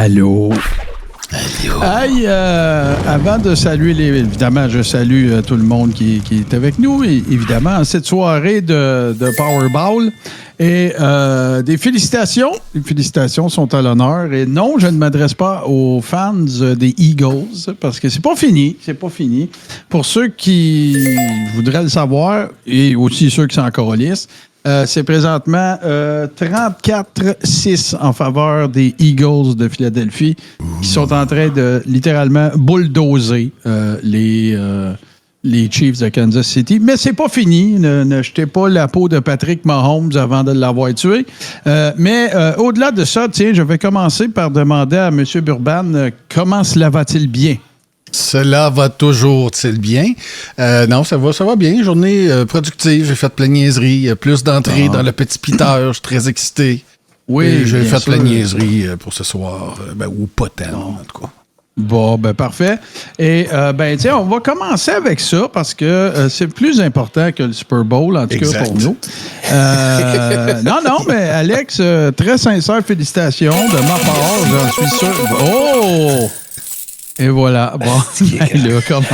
Allô? Hey, avant de saluer évidemment, je salue tout le monde qui est avec nous, et, évidemment, cette soirée de Powerball. Et des félicitations. Les félicitations sont à l'honneur. Et non, je ne m'adresse pas aux fans des Eagles, parce que c'est pas fini. C'est pas fini. Pour ceux qui voudraient le savoir, et aussi ceux qui s'en calissent, c'est présentement 34-6 en faveur des Eagles de Philadelphie qui sont en train de littéralement bulldozer les Chiefs de Kansas City. Mais c'est pas fini. Ne jetez pas la peau de Patrick Mahomes avant de l'avoir tué. Mais au-delà de ça, tiens, je vais commencer par demander à M. Burban comment cela va-t-il bien? Cela va toujours-il bien? Non, ça va bien. Journée productive. J'ai fait plein de niaiseries. Plus d'entrées dans le Petit Peter. Je suis très excité. Oui, j'ai fait plein de niaiseries pour ce soir. Ou pas tellement, en tout cas. Bon, ben parfait. Et tiens, on va commencer avec ça parce que c'est plus important que le Super Bowl, en tout cas pour nous. Non, mais Alex, très sincère félicitations de ma part, j'en suis sûr. Oh! Et voilà. Bon, là, comment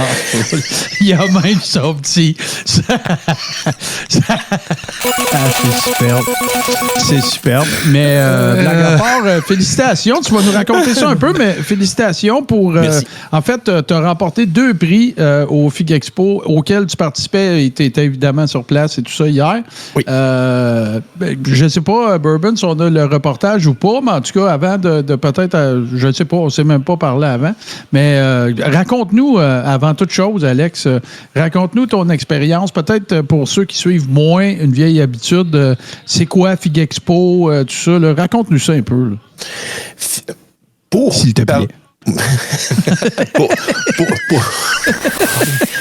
il y a même son petit. C'est superbe. C'est superbe. Mais blague à part, félicitations. Tu vas nous raconter ça un peu, mais félicitations pour. En fait, tu as remporté 2 prix au FIG Expo auxquels tu participais. Tu étais évidemment sur place et tout ça hier. Oui. Je ne sais pas, Bourbon, si on a le reportage ou pas, mais en tout cas, avant de peut-être. Je ne sais pas, on ne s'est même pas parlé avant. Mais raconte-nous, avant toute chose, Alex, raconte-nous ton expérience, peut-être pour ceux qui suivent moins une vieille habitude. C'est quoi FIG Expo, tout ça? Là, raconte-nous ça un peu. S'il te plaît.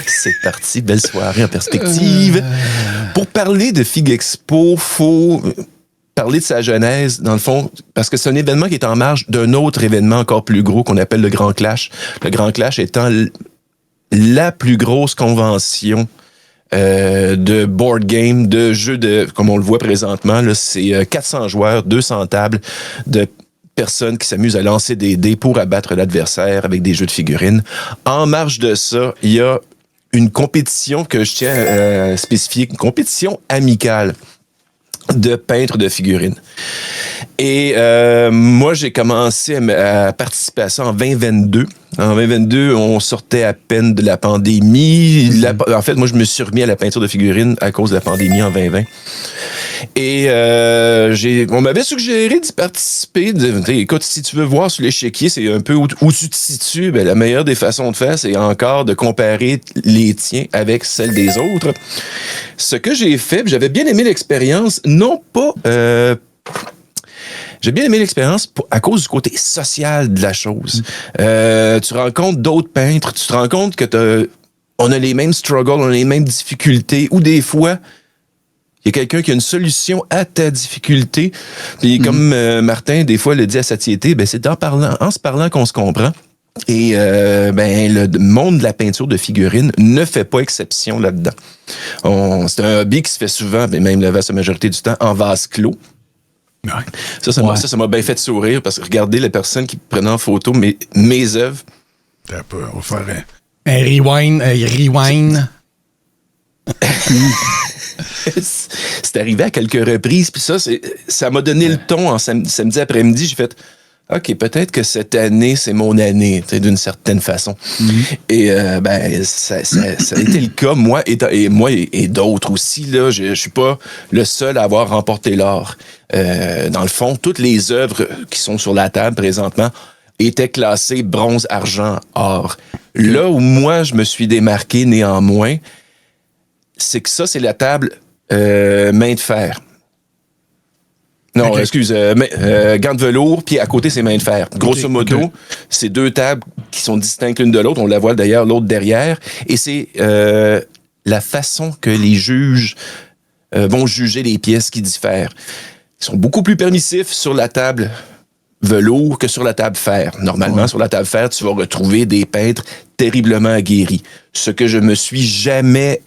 C'est parti, belle soirée en perspective. Pour parler de FIG Expo, faut parler de sa genèse, dans le fond, parce que c'est un événement qui est en marge d'un autre événement encore plus gros qu'on appelle le Grand Clash. Le Grand Clash étant la plus grosse convention de board game, de jeux de, comme on le voit présentement, là, c'est 400 joueurs, 200 tables de personnes qui s'amusent à lancer des dés pour abattre l'adversaire avec des jeux de figurines. En marge de ça, il y a une compétition que je tiens à spécifier, une compétition amicale de peintres de figurines. Et moi, j'ai commencé à participer à ça en 2022. En 2022, on sortait à peine de la pandémie. En fait, moi, je me suis remis à la peinture de figurines à cause de la pandémie en 2020. Et on m'avait suggéré d'y participer. Écoute, si tu veux voir sur l'échiquier, c'est un peu où tu te situes. Ben, la meilleure des façons de faire, c'est encore de comparer les tiens avec celles des autres. Ce que j'ai fait, j'avais bien aimé l'expérience, non pas... J'ai bien aimé l'expérience à cause du côté social de la chose. Tu rencontres d'autres peintres, tu te rends compte que on a les mêmes struggles, on a les mêmes difficultés, ou des fois, il y a quelqu'un qui a une solution à ta difficulté. Puis comme Martin, des fois, le dit à satiété, ben c'est en se parlant qu'on se comprend. Et le monde de la peinture de figurines ne fait pas exception là-dedans. C'est un hobby qui se fait souvent, même la vaste majorité du temps, en vase clos. Ouais. Ça m'a bien fait sourire parce que regardez les personnes qui prenaient en photo mes œuvres. On va faire un rewind. C'est arrivé à quelques reprises, puis ça m'a donné le ton en samedi après-midi. J'ai fait OK, peut-être que cette année, c'est mon année, d'une certaine façon. Et ça a été le cas, moi et d'autres aussi. Là, je suis pas le seul à avoir remporté l'or. Dans le fond, toutes les œuvres qui sont sur la table présentement étaient classées bronze, argent, or. Là où moi, je me suis démarqué néanmoins, c'est que ça, c'est la table main de fer. Non, okay. Excuse, gants de velours, puis à côté, c'est main de fer. Grosso modo, c'est 2 tables qui sont distinctes l'une de l'autre. On la voit d'ailleurs, l'autre derrière. Et c'est la façon que les juges vont juger les pièces qui diffèrent. Ils sont beaucoup plus permissifs sur la table velours que sur la table fer. Normalement, sur la table fer, tu vas retrouver des peintres terriblement aguerris. Ce que je me suis jamais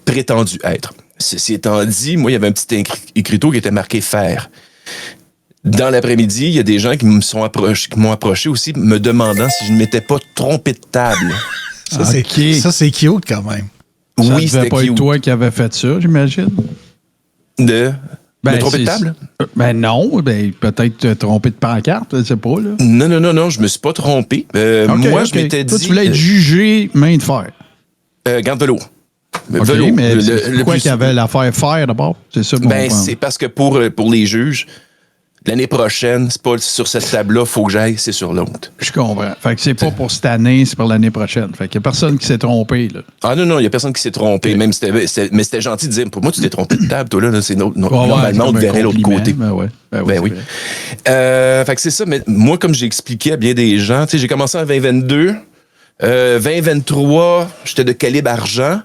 prétendu être. Ceci étant dit, moi, il y avait un petit écriteau qui était marqué fer. Dans l'après-midi, il y a des gens qui m'ont approché aussi, me demandant si je ne m'étais pas trompé de table. Ça, c'est cute quand même. Ça Oui, devait pas être toi qui avais fait ça, j'imagine. Me tromper de table? Ben non, peut-être te tromper de pancarte, je sais pas. Là. Non, je me suis pas trompé. Moi, je m'étais dit... Toi, tu voulais être jugé main de fer. Garde velours. OK, mais pourquoi qu'il y avait l'affaire fer d'abord? C'est ça mon point. C'est parce que pour les juges, l'année prochaine, c'est pas sur cette table-là, il faut que j'aille, c'est sur l'autre. Je comprends. Fait que c'est pas pour cette année, c'est pour l'année prochaine. Fait qu'il y a personne qui s'est trompé, là. Ah non, il y a personne qui s'est trompé. Okay. Même mais c'était gentil de dire, pour moi, tu t'es trompé de table, toi, là, c'est normalement, on te verrait l'autre côté. Ben oui. Fait que c'est ça, mais moi, comme j'ai expliqué à bien des gens, tu sais, j'ai commencé en 2022. 2023, j'étais de calibre argent.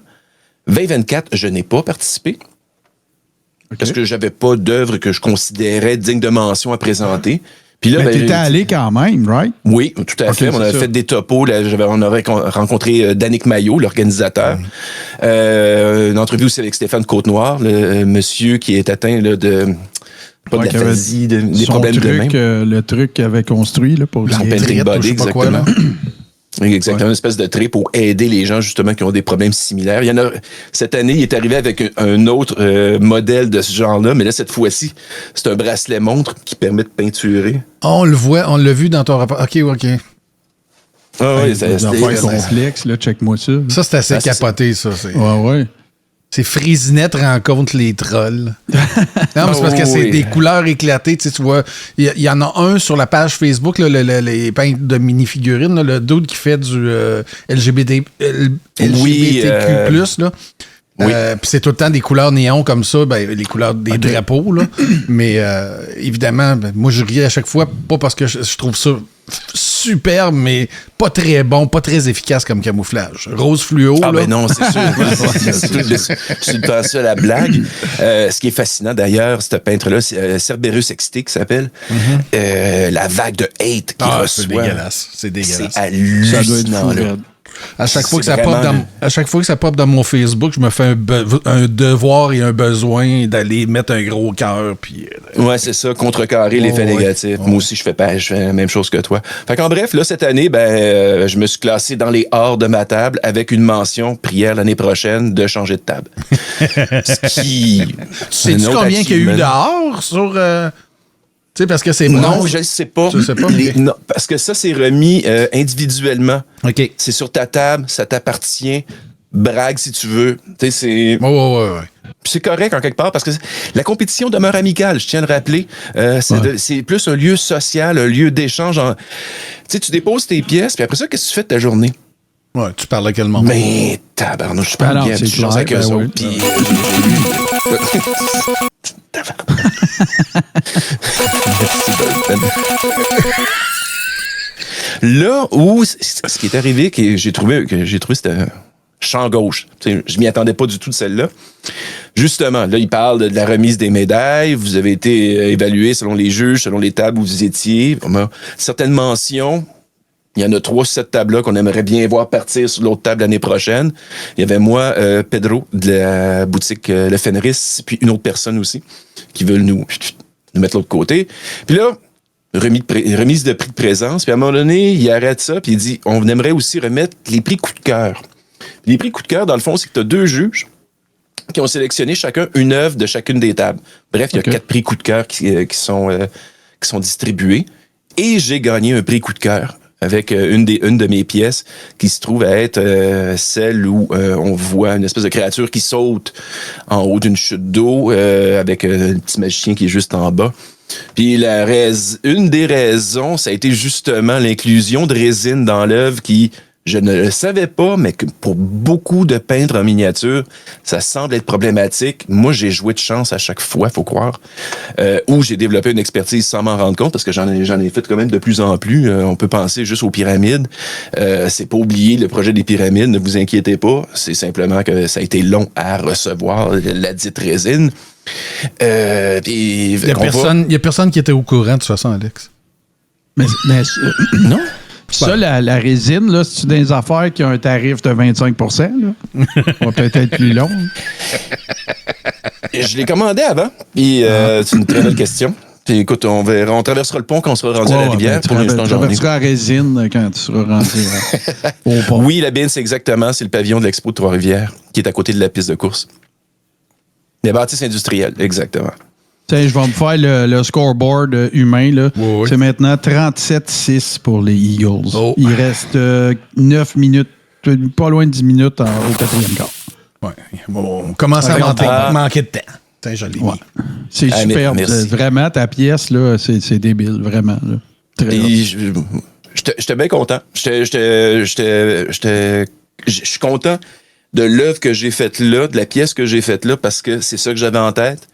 2024, je n'ai pas participé. Okay. Parce que j'avais pas d'œuvre que je considérais digne de mention à présenter. Puis là, mais t'étais allé quand même, right? Oui, tout à fait. On avait fait des topos. Là, on avait rencontré Danick Maillot, l'organisateur. Une entrevue aussi avec Stéphane Côte-Noire, le monsieur qui est atteint là, de... Pas de l'aphasie, des problèmes de même. Le truc qu'il avait construit là, pour... Patrick Body, exactement. Exactement, une espèce de trait pour aider les gens justement qui ont des problèmes similaires. Il y en a cette année, il est arrivé avec un autre modèle de ce genre-là, mais là cette fois-ci, c'est un bracelet montre qui permet de peinturer. On le voit, on l'a vu dans ton rapport. OK. Ah oui, c'est complexe, là, check-moi ça. Ça, c'est assez capoté, ça. Ouais. C'est Frisinette rencontre les trolls. Non, mais c'est parce que c'est des couleurs éclatées. Tu vois, il y en a un sur la page Facebook, là, les peintres de mini-figurines, là, le dude qui fait du LGBTQ+. Là. Oui. Puis c'est tout le temps des couleurs néons comme ça, les couleurs des drapeaux. Là. Mais évidemment, moi, je ris à chaque fois, pas parce que je trouve ça superbe, mais pas très bon, pas très efficace comme camouflage. Rose fluo, là. Ben non, c'est sûr. C'est pas ça la blague. Ce qui est fascinant, d'ailleurs, ce peintre-là, c'est Cerberus XT qui s'appelle. La vague de hate qu'il reçoit. C'est dégueulasse. C'est hallucinant, là. À chaque fois que ça pop dans mon Facebook, je me fais un devoir et un besoin d'aller mettre un gros cœur. Ouais, c'est ça, contrecarrer l'effet négatif. Moi aussi, je fais la même chose que toi. Fait qu'en bref, là, cette année, je me suis classé dans les hors de ma table avec une mention prière l'année prochaine de changer de table. Sais-tu combien qu'il y a eu dehors sur... Tu sais, parce que c'est... Non, je ne sais pas. Tu sais pas? Non, parce que ça, c'est remis individuellement. OK. C'est sur ta table, ça t'appartient. Brague si tu veux. Tu sais, c'est... Ouais. C'est correct en quelque part parce que la compétition demeure amicale, je tiens à le rappeler. C'est plus un lieu social, un lieu d'échange. Tu sais, tu déposes tes pièces, puis après ça, qu'est-ce que tu fais de ta journée? Ouais, tu parles à quel moment? Mais tabarnouche, je parle bien, tu choses avec eux autres, puis... Là où ce qui est arrivé, que j'ai trouvé c'était champ gauche. T'sais, je m'y attendais pas du tout de celle-là. Justement, là, il parle de la remise des médailles. Vous avez été évalué selon les juges, selon les tables où vous étiez. On a certaines mentions. Il y en a 3 sur cette table-là qu'on aimerait bien voir partir sur l'autre table l'année prochaine. Il y avait moi, Pedro, de la boutique Le Fenris, puis une autre personne aussi, qui veulent nous mettre de l'autre côté. Puis là, remise de prix de présence. Puis à un moment donné, il arrête ça, puis il dit, on aimerait aussi remettre les prix coup de cœur. Les prix coup de cœur, dans le fond, c'est que tu as 2 juges qui ont sélectionné chacun une œuvre de chacune des tables. Bref, il y a 4 prix coup de cœur qui sont distribués. Et j'ai gagné un prix coup de cœur avec une de mes pièces qui se trouve à être celle où on voit une espèce de créature qui saute en haut d'une chute d'eau avec un petit magicien qui est juste en bas. Puis une des raisons, ça a été justement l'inclusion de résine dans l'œuvre qui, je ne le savais pas, mais que pour beaucoup de peintres en miniature, ça semble être problématique. Moi, j'ai joué de chance à chaque fois, faut croire, où j'ai développé une expertise sans m'en rendre compte, parce que j'en ai fait quand même de plus en plus. On peut penser juste aux pyramides. C'est pas oublier le projet des pyramides, ne vous inquiétez pas. C'est simplement que ça a été long à recevoir, la dite résine. Il y a personne qui était au courant de toute façon, Alex. Mais non? Ça, la résine, là, c'est-tu des affaires qui ont un tarif de 25 %? Là? Ça va peut-être être plus long. Je l'ai commandé avant, puis c'est une très belle question. Puis écoute, on traversera le pont quand on sera rendu à la rivière. Tu pour l'instant, j'en ai. traverseras à Résine quand tu seras rendu au pont. Oui, la bine, c'est le pavillon de l'Expo de Trois-Rivières, qui est à côté de la piste de course. Les bâtisses industrielles, exactement. Tiens, je vais me faire le scoreboard humain. Là. Oui. C'est maintenant 37-6 pour les Eagles. Oh. Il reste 9 minutes, pas loin de 10 minutes au 4e quart. Ouais. Bon, on commence à manquer de temps. Tiens, je l'ai mis. C'est superbe. merci. Vraiment, ta pièce, là, c'est débile. Vraiment. Là. Très J'étais bien content. Je suis content de l'œuvre que j'ai faite là, de la pièce que j'ai faite là, parce que c'est ça que j'avais en tête.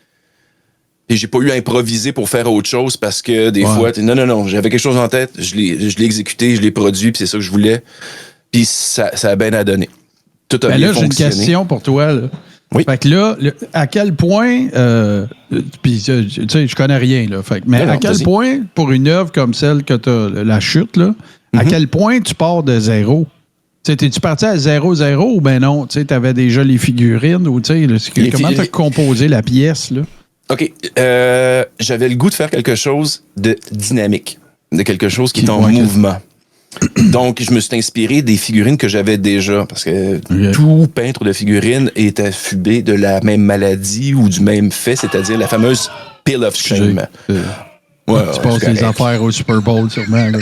Et j'ai pas eu à improviser pour faire autre chose parce que des fois, non, j'avais quelque chose en tête, je l'ai exécuté, je l'ai produit, puis c'est ça que je voulais. Puis ça a bien à donner. Tout a bien là, j'ai une question pour toi. Là. Oui. Fait que là, à quel point, puis tu sais, je connais rien, là. Fait que, mais à quel point, pour une œuvre comme celle que tu as, la chute, là, à quel point tu pars de zéro? T'es-tu parti à 0-0 ou ben non? Tu avais déjà les figurines ou comment tu as composé la pièce? Là? OK. J'avais le goût de faire quelque chose de dynamique, de quelque chose qui est en mouvement. Donc, je me suis inspiré des figurines que j'avais déjà, parce que tout peintre de figurines est affubé de la même maladie ou du même fait, c'est-à-dire la fameuse pill of shame. Tu passes les affaires au Super Bowl, sûrement. Là.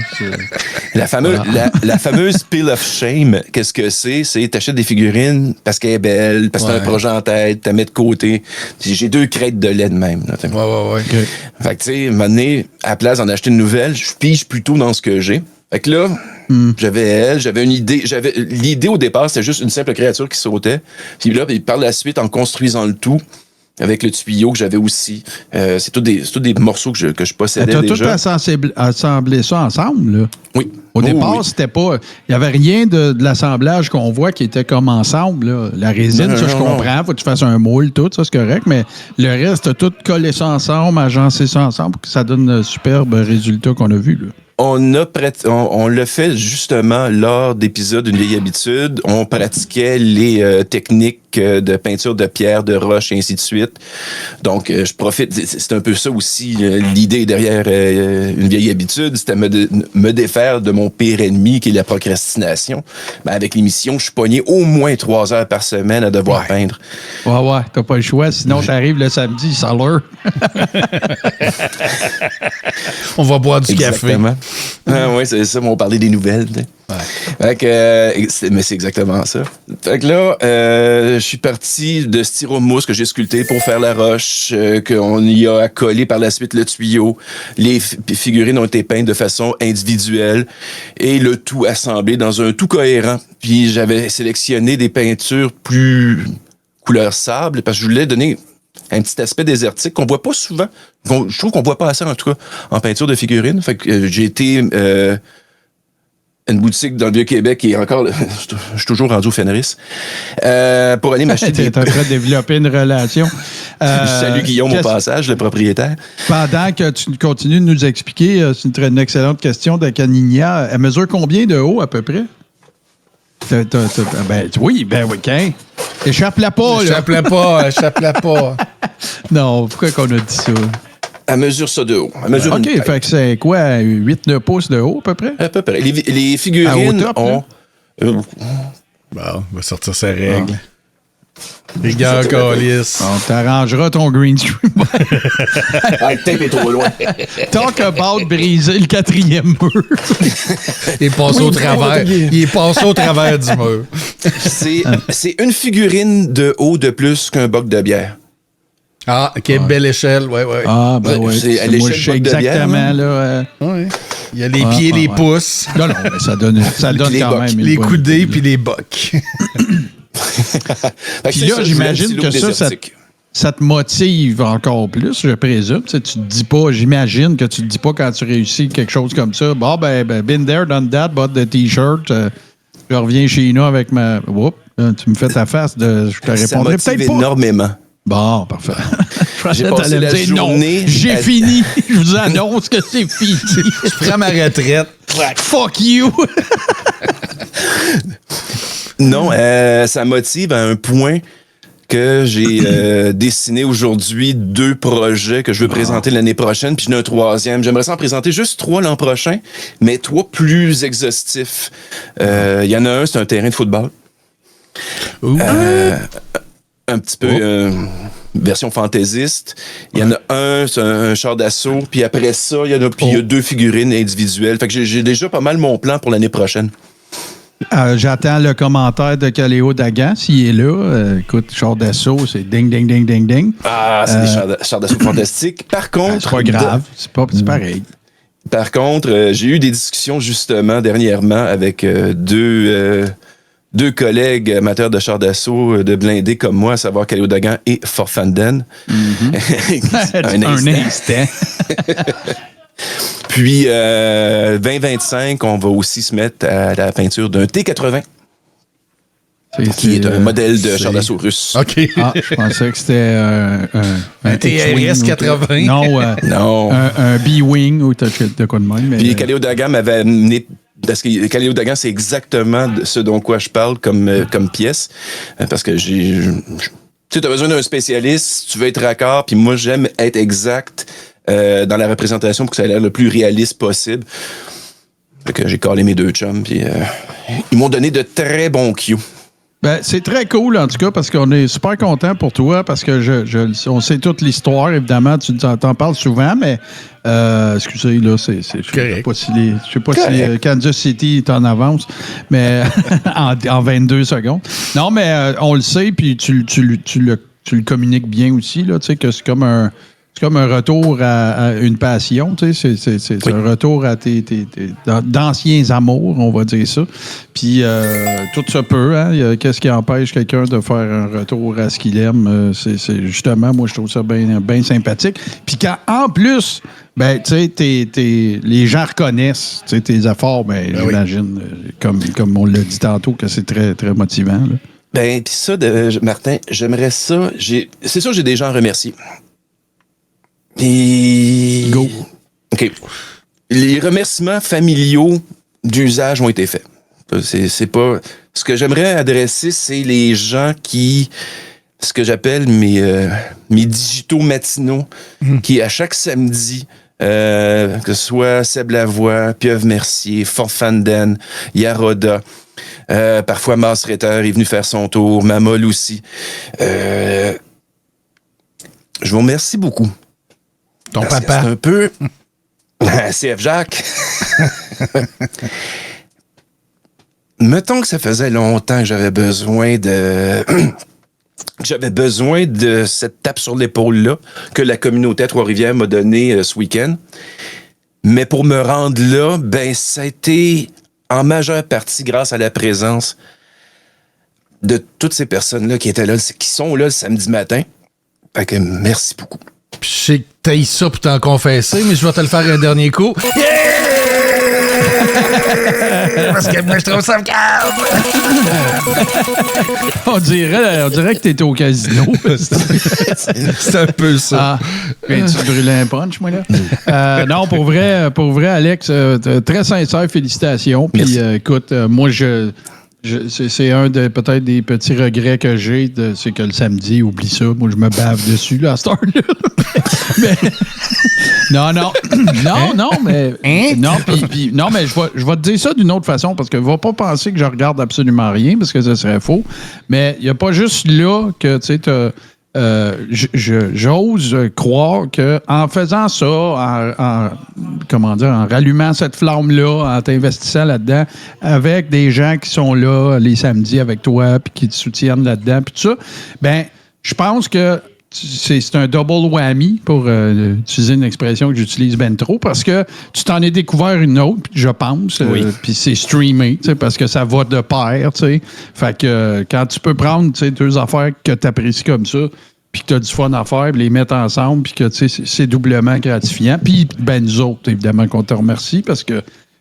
La fameuse pill of shame, qu'est-ce que c'est? C'est t'achètes des figurines parce qu'elle est belle, parce que t'as un projet en tête, t'as mis de côté. J'ai 2 crêtes de lait de même. Là, Ouais. Okay. Fait que, tu sais, m'amener à la place d'en acheter une nouvelle, je pige plutôt dans ce que j'ai. Fait que là, j'avais une idée. L'idée au départ, c'était juste une simple créature qui sautait. Puis là, par la suite, en construisant le tout, avec le tuyau que j'avais aussi. C'est tous des morceaux que je possédais déjà. Tu as tout assemblé ça ensemble, là? Oui. Au départ, c'était pas... Il n'y avait rien de l'assemblage qu'on voit qui était comme ensemble, là. La résine, je comprends. Faut que tu fasses un moule, tout, ça, c'est correct. Mais le reste, t'as tout collé ça ensemble, agencé ça ensemble pour que ça donne le superbe résultat qu'on a vu, là. On l'a fait justement lors d'épisodes d'une vieille habitude. On pratiquait les techniques de peinture de pierre, de roche, et ainsi de suite. Donc, je profite. C'est un peu ça aussi l'idée derrière une vieille habitude, c'était me défaire de mon pire ennemi, qui est la procrastination. Ben, avec l'émission, je suis pogné au moins 3 heures par semaine à devoir peindre. Ouais, t'as pas le choix. Sinon, t'arrives le samedi, ça l'heure. On va boire du café. Oui, c'est ça, on va parler des nouvelles. Fait que, mais c'est exactement ça. Fait que là, je suis parti de styromousse que j'ai sculpté pour faire la roche, qu'on y a accolé par la suite le tuyau. Les figurines ont été peintes de façon individuelle et le tout assemblé dans un tout cohérent. Puis j'avais sélectionné des peintures plus couleur sable parce que je voulais donner un petit aspect désertique qu'on voit pas souvent. Je trouve qu'on voit pas assez, en tout cas, en peinture de figurines. Fait que j'ai été une boutique dans le Vieux-Québec qui est encore... je suis toujours rendu au Fenris. Pour aller m'acheter des... T'es en train de développer une relation. Je salue Guillaume au passage, le propriétaire. Pendant que tu continues de nous expliquer, c'est une excellente question de Canigna. Elle mesure combien de haut, à peu près? Oui, quand? Échappe-la pas, là. Échappe-la pas. Non, pourquoi qu'on a dit ça? Elle mesure ça de haut. OK, fait que c'est quoi, 8-9 pouces de haut, à peu près? À peu près. Les figurines ont... Bon, on va sortir sa règle. Rigueur, calice. On t'arrangera ton green screen. Le tape est trop loin. Talk about briser le 4e mur. Il est passé au travers. Il est passé au travers du mur. C'est une figurine de haut de plus qu'un boc de bière. Ah, OK, belle échelle, ouais. Ah, ben ouais. C'est à l'échelle de boc de bière. Exactement, là. Ouais. Il y a les pieds, les pouces. Non, mais ça donne quand même. Les coudées puis les bocs. Puis là, j'imagine que ça te motive encore plus, je présume. Tu te dis pas, j'imagine que tu te dis pas quand tu réussis quelque chose comme ça. Bon, been there, done that, bought the T-shirt. Je reviens chez nous avec ma... Oups, tu me fais ta face. Je te répondrai peut-être pas. Énormément. Bon, parfait. J'ai passé la journée... Non, j'ai fini. Je vous annonce que c'est fini. Je prends ma retraite. Fuck you. Non, ça motive à un point que j'ai dessiné aujourd'hui 2 projets que je veux présenter l'année prochaine, puis j'en ai un 3e. J'aimerais ça en présenter juste 3 l'an prochain, mais 3 plus exhaustifs. Il y en a un, c'est un terrain de football. Un petit peu version fantaisiste. Il y en a un, c'est un char d'assaut, puis après ça, il y a 2 figurines individuelles. Fait que j'ai déjà pas mal mon plan pour l'année prochaine. J'attends le commentaire de Caléo Dagan, s'il est là. Écoute, char d'assaut, c'est ding, ding, ding, ding, ding. Ah, c'est des chars d'assaut fantastiques. Par contre... c'est pas grave, c'est pareil. Par contre, j'ai eu des discussions justement dernièrement avec deux collègues amateurs de chars d'assaut de blindés comme moi, à savoir Caléo Dagan et Forfanden. Un instant. Puis, 2025, on va aussi se mettre à la peinture d'un T-80, qui est un modèle de char d'assaut russe. OK. Je pensais que c'était un TRS 80. Non. Un B-Wing ou de quoi de même. Puis, Caléo Dagan m'avait amené... Parce que Caléo Dagan, c'est exactement ce dont quoi je parle comme pièce. Parce que tu sais, t'as besoin d'un spécialiste, tu veux être raccord, puis moi, j'aime être exact dans la représentation pour que ça ait l'air le plus réaliste possible. Fait que j'ai collé mes 2 chums, puis ils m'ont donné de très bons cues. Ben, c'est très cool, en tout cas, parce qu'on est super content pour toi, parce que on sait toute l'histoire, évidemment, tu t'en parles souvent, mais excusez, là, je sais pas si Kansas City est en avance, mais en 22 secondes. Non, mais on le sait, puis tu le communiques bien aussi, là, tu sais, que c'est comme un retour à une passion, tu sais, c'est un retour à tes d'anciens amours, on va dire ça. Puis tout se peut, hein. Qu'est-ce qui empêche quelqu'un de faire un retour à ce qu'il aime? C'est justement, moi, je trouve ça bien sympathique. Puis quand, en plus, ben, tu sais, les gens reconnaissent, tu sais, tes efforts, j'imagine, comme on l'a dit tantôt, que c'est très, très motivant, là. Ben, puis ça, Martin, j'aimerais ça. C'est sûr, j'ai des gens à remercier. Et... Go. OK. Les remerciements familiaux d'usage ont été faits. C'est pas... Ce que j'aimerais adresser, c'est les gens qui... Ce que j'appelle mes digitaux matinaux, qui, à chaque samedi, que ce soit Seb Lavoie, Pieuvre Mercier, Forfanden, Yaroda, parfois Mars Ritter est venu faire son tour, Mamol aussi. Je vous remercie beaucoup. Ton parce papa. C'est un peu... CF Jacques. Mettons que ça faisait longtemps que j'avais besoin de... J'avais besoin de cette tape sur l'épaule-là que la communauté à Trois-Rivières m'a donnée ce week-end. Mais pour me rendre là, ben ça a été en majeure partie grâce à la présence de toutes ces personnes-là qui étaient là, qui sont là le samedi matin. Fait que merci beaucoup. Je sais que t'as ça pour t'en confesser, mais je vais te le faire un dernier coup. Parce que moi, je trouve ça me calme. On dirait que t'étais au casino. C'est un peu ça. Tu brûlais un punch, moi, là? Non, pour vrai, Alex, très sincère, félicitations. Puis, écoute, moi, c'est un peut-être des petits regrets que j'ai, c'est que le samedi, oublie ça. Moi, je me bave dessus, là, à cette heure-là. Mais, non, mais je vais te dire ça d'une autre façon, parce que va pas penser que je regarde absolument rien, parce que ce serait faux. Mais il n'y a pas juste là que, tu sais, j'ose croire qu'en faisant ça, en rallumant cette flamme-là, en t'investissant là-dedans, avec des gens qui sont là les samedis avec toi, puis qui te soutiennent là-dedans, puis tout ça, ben, je pense que c'est un double whammy, pour utiliser une expression que j'utilise ben trop, parce que tu t'en es découvert une autre, je pense, puis c'est streamé, parce que ça va de pair, tu sais. Fait que quand tu peux prendre 2 affaires que tu apprécies comme ça, puis que tu as du fun à faire, puis les mettre ensemble, puis que c'est doublement gratifiant. Puis ben nous autres, évidemment, qu'on te remercie, parce que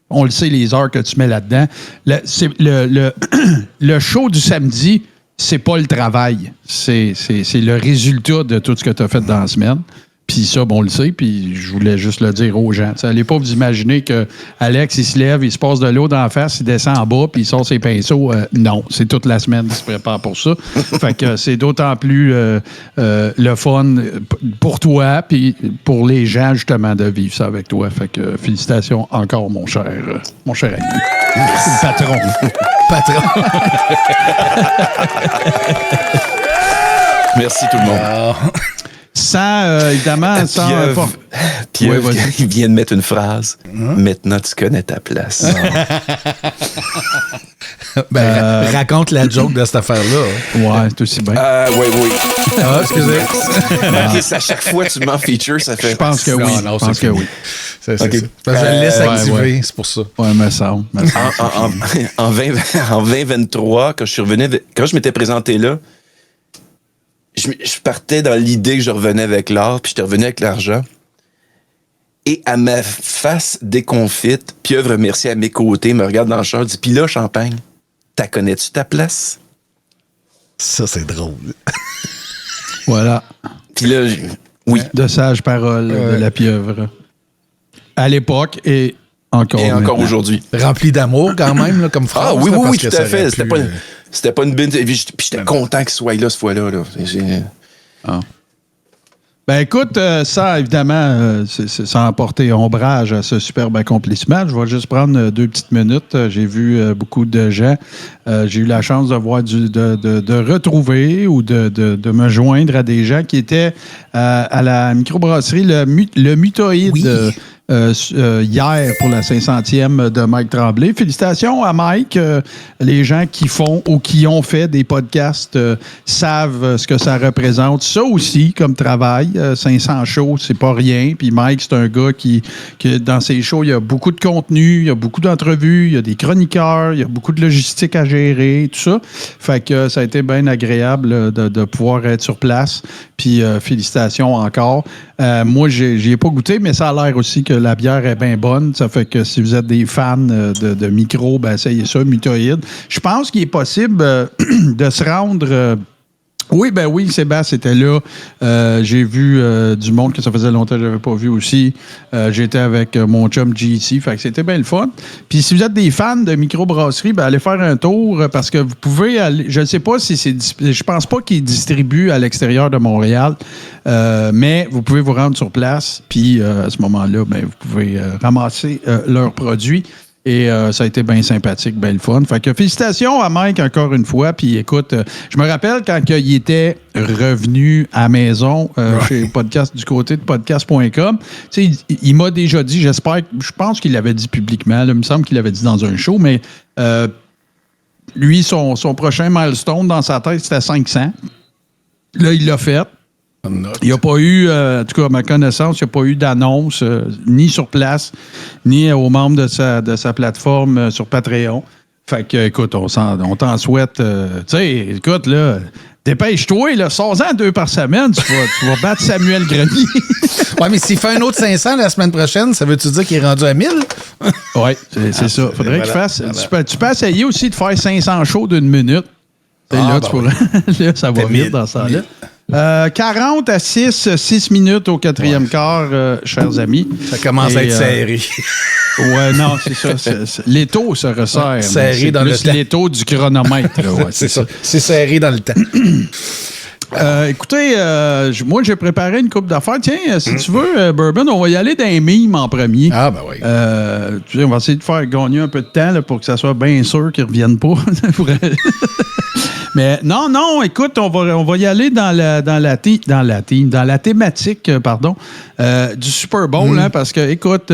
on le sait, les heures que tu mets là-dedans. Le show du samedi, c'est pas le travail. C'est le résultat de tout ce que tu as fait dans la semaine. Puis ça, bon, on le sait, puis je voulais juste le dire aux gens. Allez pas vous imaginer que Alex, il se lève, il se passe de l'eau d'en face, il descend en bas, puis il sort ses pinceaux. Non, c'est toute la semaine qu'il se prépare pour ça. Fait que c'est d'autant plus le fun pour toi, puis pour les gens, justement, de vivre ça avec toi. Fait que félicitations encore, mon cher ami. Merci, le patron. Patron. Merci tout le monde. Sans, évidemment, sans... Pierre, Ouais, il vient de mettre une phrase. Maintenant, tu connais ta place. Raconte la joke de cette affaire-là. Ouais, c'est aussi bien. Oui. Ah, excusez. Ok, à chaque fois que tu m'en feature, ça fait... Je pense que oui. Non, je pense que oui. C'est Ok. Parce que je le laisse activer, ouais. c'est pour ça. Ouais, me semble. En 2023, quand je m'étais présenté là, je partais dans l'idée que je revenais avec l'art, puis je revenu avec l'argent. Et à ma face déconfite, Pieuvre remercie à mes côtés, me regarde dans le char, dit « Puis là, Champagne, t'as connais-tu ta place? » Ça, c'est drôle. Voilà. Puis là, oui. De sages paroles de la pieuvre. À l'époque et encore Et encore maintenant. aujourd'hui. Rempli d'amour, quand même, là, comme phrase. Ah oui, là, oui, parce tout que à ça fait. aurait C'était pas une bine. Puis j'étais content qu'il soit là, ce fois-là. Là. Ah. Ben écoute, ça, évidemment, ça a apporté ombrage à ce superbe accomplissement. Je vais juste prendre 2 petites minutes. J'ai vu beaucoup de gens. J'ai eu la chance de voir de retrouver ou de me joindre à des gens qui étaient à la microbrasserie le Mutoïde. Oui. Hier pour la 500e de Mike Tremblay. Félicitations à Mike. Les gens qui font ou qui ont fait des podcasts savent ce que ça représente. Ça aussi, comme travail, 500 shows, c'est pas rien. Puis Mike, c'est un gars qui, dans ses shows, il y a beaucoup de contenu, il y a beaucoup d'entrevues, il y a des chroniqueurs, il y a beaucoup de logistique à gérer, tout ça. Fait que ça a été bien agréable de pouvoir être sur place. Puis félicitations encore. Moi, j'y ai pas goûté, mais ça a l'air aussi que la bière est bien bonne. Ça fait que si vous êtes des fans de micro, ben essayez ça, Mutoïde. Je pense qu'il est possible de se rendre... Oui, Sébastien était là. J'ai vu du monde que ça faisait longtemps que je n'avais pas vu aussi. J'étais avec mon chum GC, fait que c'était bien le fun. Puis si vous êtes des fans de microbrasserie, ben allez faire un tour parce que vous pouvez aller... Je ne sais pas si c'est... Je pense pas qu'il distribue à l'extérieur de Montréal, mais vous pouvez vous rendre sur place. Puis à ce moment-là, ben, vous pouvez ramasser leurs produits. Et ça a été bien sympathique, bien le fun. Fait que félicitations à Mike encore une fois. Puis écoute, je me rappelle quand il était revenu à la maison chez Podcast du côté de podcast.com, tu sais, il m'a déjà dit, je pense qu'il l'avait dit publiquement, là, il me semble qu'il l'avait dit dans un show, mais lui, son prochain milestone dans sa tête, c'était 500. Là, il l'a fait. Il n'y a pas eu, en tout cas à ma connaissance, il n'y a pas eu d'annonce ni sur place, ni aux membres de sa plateforme sur Patreon. Fait que, écoute, on t'en souhaite. Tu sais, écoute, là, dépêche-toi, là, sors-en 2 par semaine, tu vas battre Samuel Grenier. Ouais, mais s'il fait un autre 500 la semaine prochaine, ça veut-tu dire qu'il est rendu à 1000? Oui, c'est ça. Faudrait qu'il fasse. Tu peux essayer aussi de faire 500 shows d'1 minute. Là, tu pourrais, là, ça va vite dans ça. Là. 40 à 6 minutes au 4e quart, chers amis. Ça commence à être serré. Ouais, non, c'est ça. L'étau se resserre. Serré dans le temps. L'étau du chronomètre. Là, ouais, c'est ça. C'est serré dans le temps. Écoutez, moi, j'ai préparé une coupe d'affaires. Tiens, si tu veux, Bourbon, on va y aller dans les mimes en premier. Ah, ben oui. Tu sais, on va essayer de faire gagner un peu de temps là, pour que ça soit bien sûr qu'ils ne reviennent pas. Mais non, écoute, on va y aller dans la thématique, du Super Bowl, hein, parce que, écoute,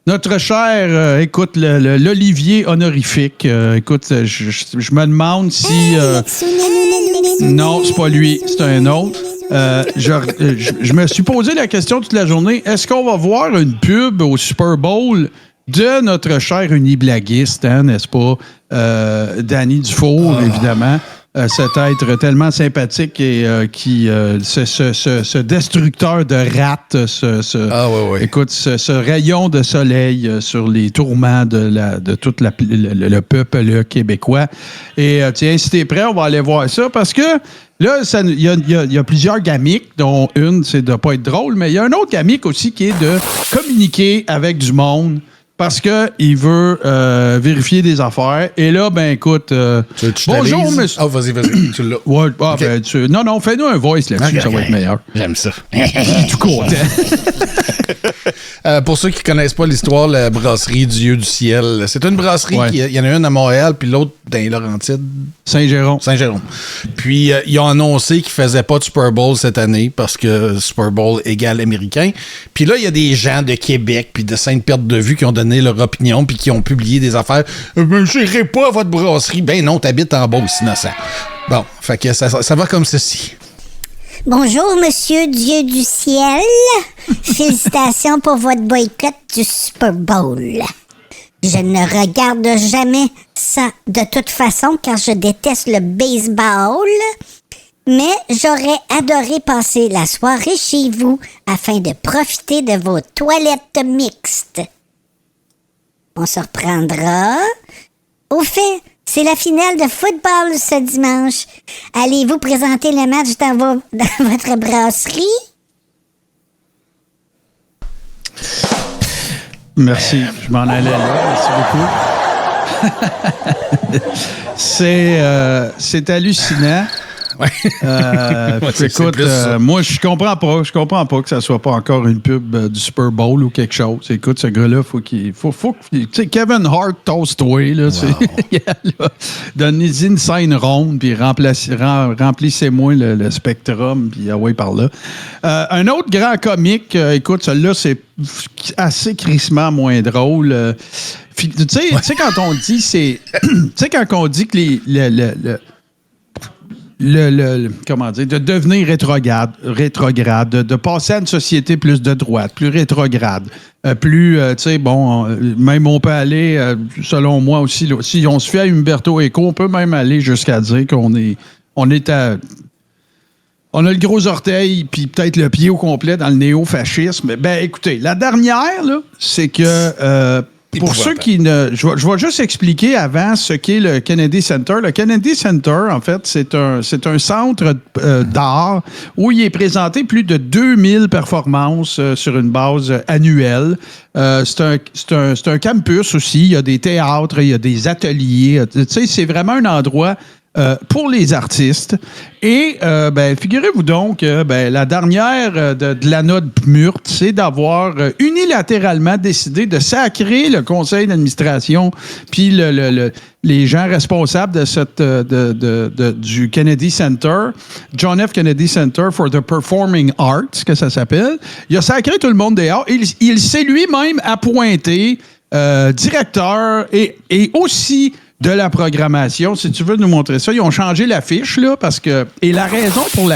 notre cher, l'Olivier honorifique, écoute, je me demande si... non, c'est pas lui, c'est un autre. Je me suis posé la question toute la journée, est-ce qu'on va voir une pub au Super Bowl de notre cher uniblaguiste, hein, n'est-ce pas? Danny Dufour, évidemment. Cet être tellement sympathique et ce destructeur de rats, écoute, ce rayon de soleil sur les tourments de tout le peuple québécois. Et tiens, si t'es prêt, on va aller voir ça parce que Là, il y a plusieurs gamiques, dont une, c'est de ne pas être drôle, mais il y a un autre gamique aussi qui est de communiquer avec du monde parce qu'il veut vérifier des affaires. Et là, ben écoute, bonjour, monsieur. Oh, vas-y, tu l'as. Ouais, okay. Non, fais-nous un voice là-dessus, okay. Ça va être meilleur. J'aime ça. Tout content. Pour ceux qui ne connaissent pas l'histoire, la brasserie Dieu du ciel, c'est une brasserie, il y en a une à Montréal, puis l'autre dans les Laurentides. Saint-Jérôme. Puis, ils ont annoncé qu'ils ne faisaient pas de Super Bowl cette année parce que Super Bowl égale américain. Puis là, il y a des gens de Québec puis de Sainte-Perte-de-Vue qui ont donné leur opinion puis qui ont publié des affaires. « Je n'irai pas à votre brasserie. » Ben non, t'habites en Beauce, innocent. Bon, fait que ça va comme ceci. Bonjour, monsieur Dieu du ciel. Félicitations pour votre boycott du Super Bowl. Je ne regarde jamais ça de toute façon car je déteste le baseball, mais j'aurais adoré passer la soirée chez vous afin de profiter de vos toilettes mixtes. On se reprendra. Au fait, c'est la finale de football ce dimanche. Allez-vous présenter le match dans votre brasserie? Merci, je m'en allais là. Merci beaucoup. C'est hallucinant. Ouais. Écoute, moi, je comprends pas que ça soit pas encore une pub du Super Bowl ou quelque chose. Écoute, ce gars-là, faut tu sais, Kevin Hart, toast-toi, là. Wow. Donnez-y une scène ronde, puis remplissez-moi le spectrum, puis ouais, par là. Un autre grand comique, écoute, celui-là, c'est assez crissement moins drôle. Tu sais, quand on dit, tu sais, quand on dit que comment dire, de devenir rétrograde, de passer à une société plus de droite, plus rétrograde, plus, tu sais, bon, même on peut aller, selon moi aussi, là, si on se fait à Umberto Eco, on peut même aller jusqu'à dire on a le gros orteil puis peut-être le pied au complet dans le néo-fascisme. Ben, écoutez, la dernière, là, c'est que... pour ceux qui ne... Je vais juste expliquer avant ce qu'est le Kennedy Center. Le Kennedy Center, en fait, c'est un centre d'art où il est présenté plus de 2000 performances sur une base annuelle. C'est un campus aussi. Il y a des théâtres, il y a des ateliers. Tu sais, c'est vraiment un endroit... pour les artistes. Et figurez-vous donc la dernière de Lana Pmurt, c'est d'avoir unilatéralement décidé de sacrer le conseil d'administration puis les gens responsables de du Kennedy Center, John F. Kennedy Center for the Performing Arts, que ça s'appelle. Il a sacré tout le monde dehors. Il s'est lui-même appointé directeur et aussi de la programmation. Si tu veux nous montrer ça, ils ont changé l'affiche, là, parce que... Et la raison pour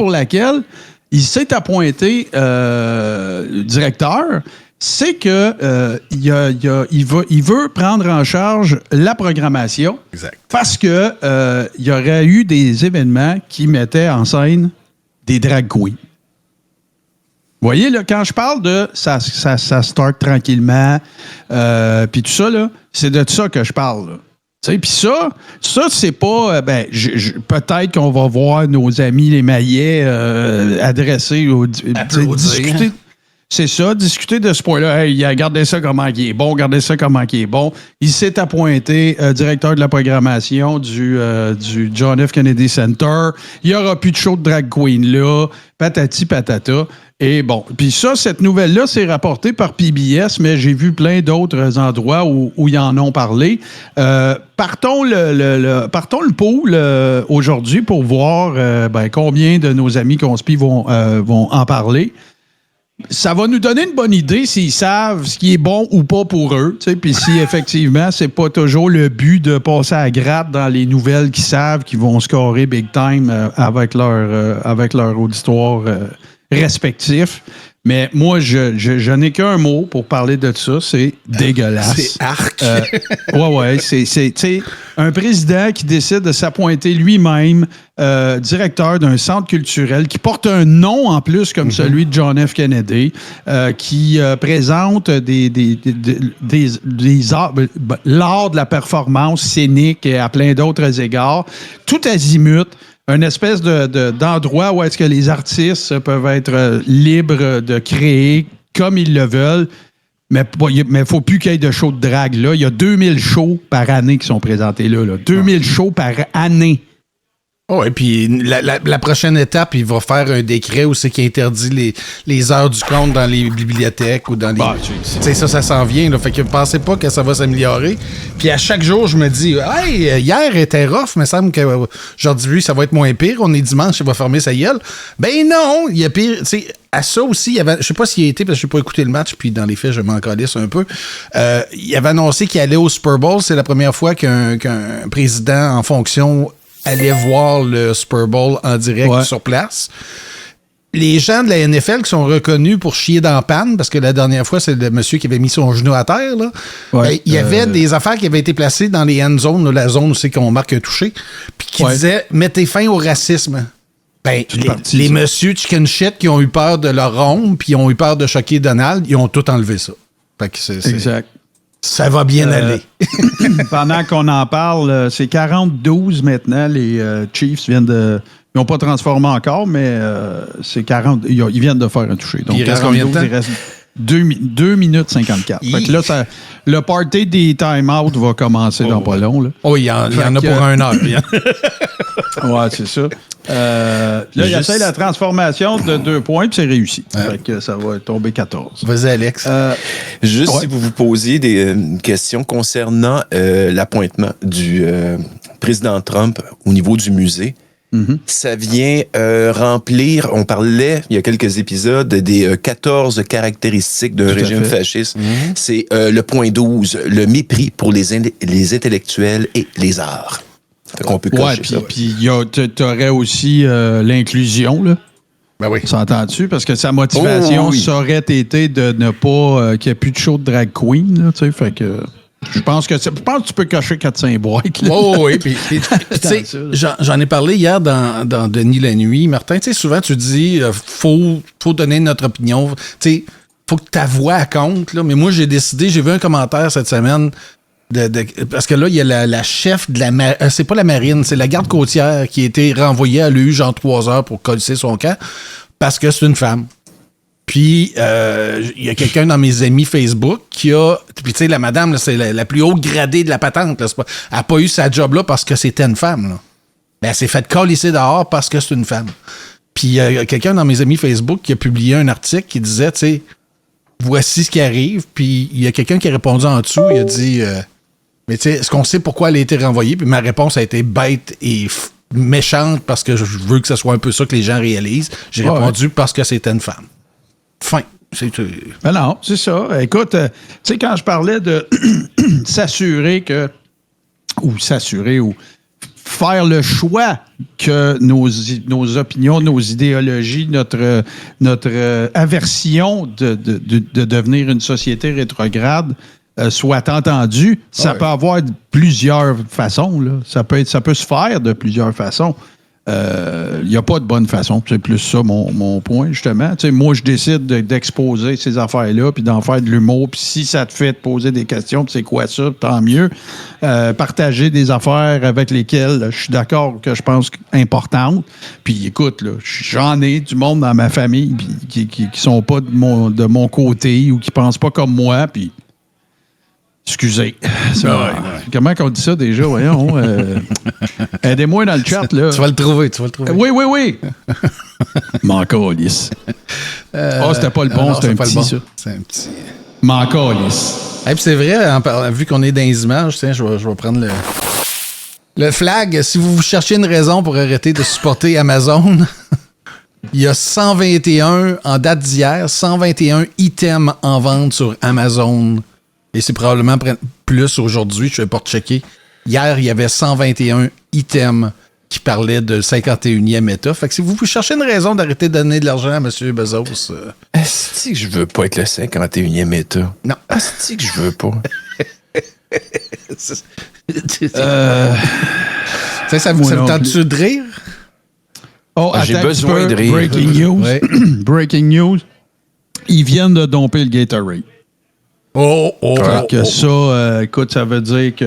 laquelle il s'est appointé directeur, c'est que il veut prendre en charge la programmation. Exact. Parce que il y aurait eu des événements qui mettaient en scène des drag queens. Vous voyez, là, quand je parle de ça start tranquillement, puis tout ça, là, c'est de ça que je parle. Puis ça c'est pas... peut-être qu'on va voir nos amis les Maillets adresser... discuter. C'est ça, discuter de ce point-là. Hey, regardez ça comment il est bon, regardez ça comment il est bon. Il s'est appointé directeur de la programmation du John F. Kennedy Center. Il n'y aura plus de show de drag queen là. Patati patata. Et bon, puis ça, cette nouvelle-là, c'est rapporté par PBS, mais j'ai vu plein d'autres endroits où ils en ont parlé. Partons le pool aujourd'hui pour voir combien de nos amis conspi vont en parler. Ça va nous donner une bonne idée s'ils savent ce qui est bon ou pas pour eux. Puis si effectivement, c'est pas toujours le but de passer à gratte dans les nouvelles qu'ils savent qu'ils vont scorer big time avec leur auditoire respectif. Mais moi, je n'ai qu'un mot pour parler de ça, c'est dégueulasse. C'est arc. Ouais, c'est un président qui décide de s'appointer lui-même directeur d'un centre culturel qui porte un nom en plus comme celui de John F. Kennedy, qui présente l'art de la performance scénique et à plein d'autres égards, tout azimut. Une espèce d'endroit où est-ce que les artistes peuvent être libres de créer comme ils le veulent. Mais il ne faut plus qu'il y ait de shows de drague là. Il y a 2000 shows par année qui sont présentés là. 2000 shows par année. Oh, et puis la prochaine étape, il va faire un décret où c'est qu'il interdit les heures du compte dans les bibliothèques ou dans les... Tu sais, ça s'en vient. Là, fait que pensez pas que ça va s'améliorer. Puis à chaque jour, je me dis, hey, hier était rough, mais il me semble qu'aujourd'hui, ça va être moins pire. On est dimanche, il va fermer sa gueule. Ben non, il y a pire. Tu sais, à ça aussi, il y avait, je sais pas s'il y a été, parce que je n'ai pas écouté le match, puis dans les faits, je m'en calisse un peu. Il avait annoncé qu'il allait au Super Bowl. C'est la première fois qu'un président en fonction allait voir le Super Bowl en direct sur place. Les gens de la NFL qui sont reconnus pour chier dans la panne, parce que la dernière fois, c'est le monsieur qui avait mis son genou à terre, là. Ouais, il y avait des affaires qui avaient été placées dans les end zones, la zone où c'est qu'on marque un toucher, puis qui disaient « Mettez fin au racisme ». Ben, les monsieur chicken shit qui ont eu peur de leur ronde, puis ont eu peur de choquer Donald, ils ont tout enlevé ça. Fait que exact. Ça va bien aller. Pendant qu'on en parle, c'est 40-12 maintenant. Les Chiefs viennent de... Ils n'ont pas transformé encore, mais c'est 40... Ils viennent de faire un toucher. Donc, il reste combien de temps? Il reste 2 minutes 54. Fait que là, le party des time-out va commencer dans pas long. Là. Oh, il y en a pour 1 heure. Ouais, c'est ça. Là, il essaie la transformation de 2 points, puis c'est réussi. Fait que ça va tomber 14. Vas-y, Alex. Si vous vous posiez des questions concernant l'appointement du président Trump au niveau du musée, ça vient remplir, on parlait il y a quelques épisodes, des 14 caractéristiques d'un régime fasciste. C'est le point 12, le mépris pour les intellectuels et les arts. Fait qu'on peut cocher ça. Puis tu aurais aussi l'inclusion, là. Ben oui. S'entends-tu? Parce que sa motivation ça aurait été de ne pas qu'il n'y ait plus de show de drag queen, là, tu sais. Fait que... Je pense que tu peux cocher 4-5 boîtes. Là. Oh oui, puis j'en ai parlé hier dans Denis la nuit. Martin, tu sais, souvent tu dis faut donner notre opinion. Tu sais, faut que ta voix compte. Là. Mais moi, j'ai vu un commentaire cette semaine parce que là, il y a la chef de la c'est pas la marine, c'est la garde côtière qui a été renvoyée à l'EU genre 3 heures pour colisser son camp parce que c'est une femme. Puis, il y a quelqu'un dans mes amis Facebook qui a... Puis, tu sais, la madame, là, c'est la plus haute gradée de la patente. Là, elle n'a pas eu sa job là parce que c'était une femme. Là. Ben, elle s'est fait colisser dehors parce que c'est une femme. Puis, il y a quelqu'un dans mes amis Facebook qui a publié un article qui disait, tu sais, voici ce qui arrive. Puis, il y a quelqu'un qui a répondu en dessous. Il a dit, mais tu sais, est-ce qu'on sait pourquoi elle a été renvoyée? Puis, ma réponse a été bête et méchante parce que je veux que ce soit un peu ça que les gens réalisent. J'ai répondu parce que c'était une femme. Fin. Ben non, c'est ça. Écoute, tu sais, quand je parlais de s'assurer ou faire le choix que nos opinions, nos idéologies, notre aversion de devenir une société rétrograde soit entendue, ça peut avoir plusieurs façons. Là. Ça peut se faire de plusieurs façons. Il n'y a pas de bonne façon. C'est plus ça mon point, justement. Tu sais, moi, je décide d'exposer ces affaires-là puis d'en faire de l'humour. Puis si ça te fait te poser des questions, puis c'est quoi ça, tant mieux. Partager des affaires avec lesquelles je suis d'accord que je pense importantes. Puis écoute, là, j'en ai du monde dans ma famille qui sont pas de mon côté ou qui pensent pas comme moi. Puis excusez. Comment on dit ça déjà? Voyons. Aidez-moi dans le chat. Là. Tu vas le trouver. Oui. M'en-calisse. C'était pas le bon, c'était un petit, ça. C'est un petit. M'en-calisse. Puis c'est vrai, vu qu'on est dans les images, tiens, je vais prendre le flag. Si vous cherchez une raison pour arrêter de supporter Amazon, il y a 121, en date d'hier, 121 items en vente sur Amazon. Et c'est probablement plus aujourd'hui, je ne vais pas checker. Hier, il y avait 121 items qui parlait de 51e État. Fait que si vous cherchez une raison d'arrêter de donner de l'argent à M. Bezos... Est-ce que je veux pas être le 51e État? Non. Est-ce que je veux pas? Ça vous tente-tu de rire? Oh, j'ai attends, besoin de rire. Breaking news. Ouais. Breaking news. Ils viennent de domper le Gatorade. Ça, écoute, ça veut dire que...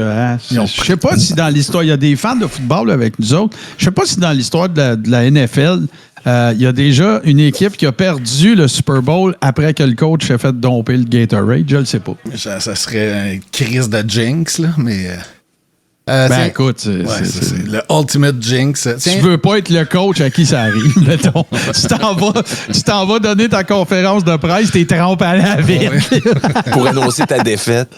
je sais pas si dans l'histoire... Il y a des fans de football avec nous autres. Je sais pas si dans l'histoire de la NFL, il y a déjà une équipe qui a perdu le Super Bowl après que le coach ait fait domper le Gatorade. Je le sais pas. Ça serait une crise de jinx, là, mais... écoute, c'est le ultimate jinx. Tu veux pas être le coach à qui ça arrive, mettons. Tu t'en vas donner ta conférence de presse, t'es trempé à la ville. Pour annoncer ta défaite.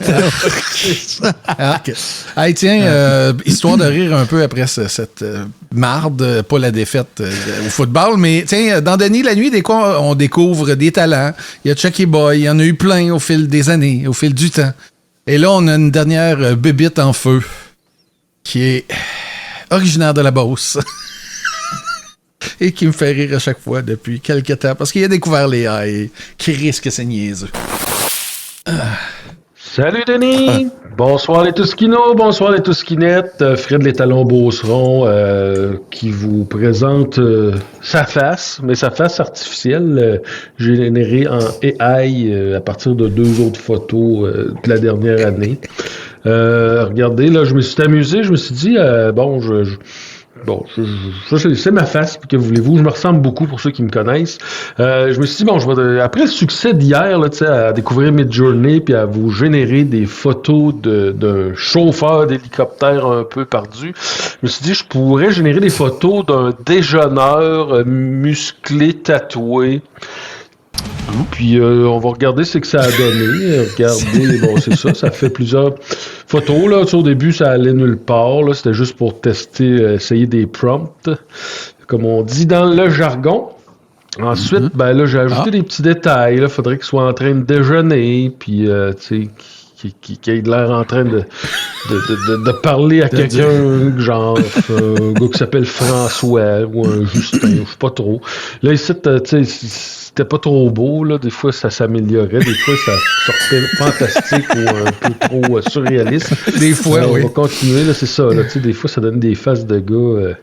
Okay. Hey, tiens, histoire de rire un peu après cette marde, pas la défaite au football, mais tiens, dans Denis la nuit, on découvre des talents. Il y a Chucky Boy, il y en a eu plein au fil des années, au fil du temps. Et là, on a une dernière bébite en feu qui est originaire de la Beauce et qui me fait rire à chaque fois depuis quelques temps parce qu'il a découvert les haies qui risquent c'est niaiseux. Salut Denis! Bonsoir les Touskinos, bonsoir les Touskinettes. Fred les Talons Beauceron qui vous présente sa face, mais sa face artificielle générée en AI à partir de 2 autres photos de la dernière année. Regardez, là, je me suis amusé, je me suis dit, c'est ma face, que voulez-vous, je me ressemble beaucoup pour ceux qui me connaissent. Je me suis dit, après le succès d'hier, là, à découvrir Midjourney puis à vous générer des photos d'un chauffeur d'hélicoptère un peu perdu, je me suis dit, je pourrais générer des photos d'un déjeuneur musclé, tatoué. Puis on va regarder ce que ça a donné. Regardez, c'est ça fait plusieurs photos. Là. Au début, ça allait nulle part. Là. C'était juste pour tester, essayer des prompts, comme on dit dans le jargon. Ensuite, j'ai ajouté des petits détails. Il faudrait qu'il soit en train de déjeuner, puis qui ait l'air en train de parler à quelqu'un, genre un gars qui s'appelle François ou un Justin, je sais pas trop. Là, ici, c'était pas trop beau, là. Des fois, ça s'améliorait. Des fois, ça sortait fantastique ou un peu trop surréaliste. Des fois, on va continuer, là, c'est ça. Là, des fois, ça donne des faces de gars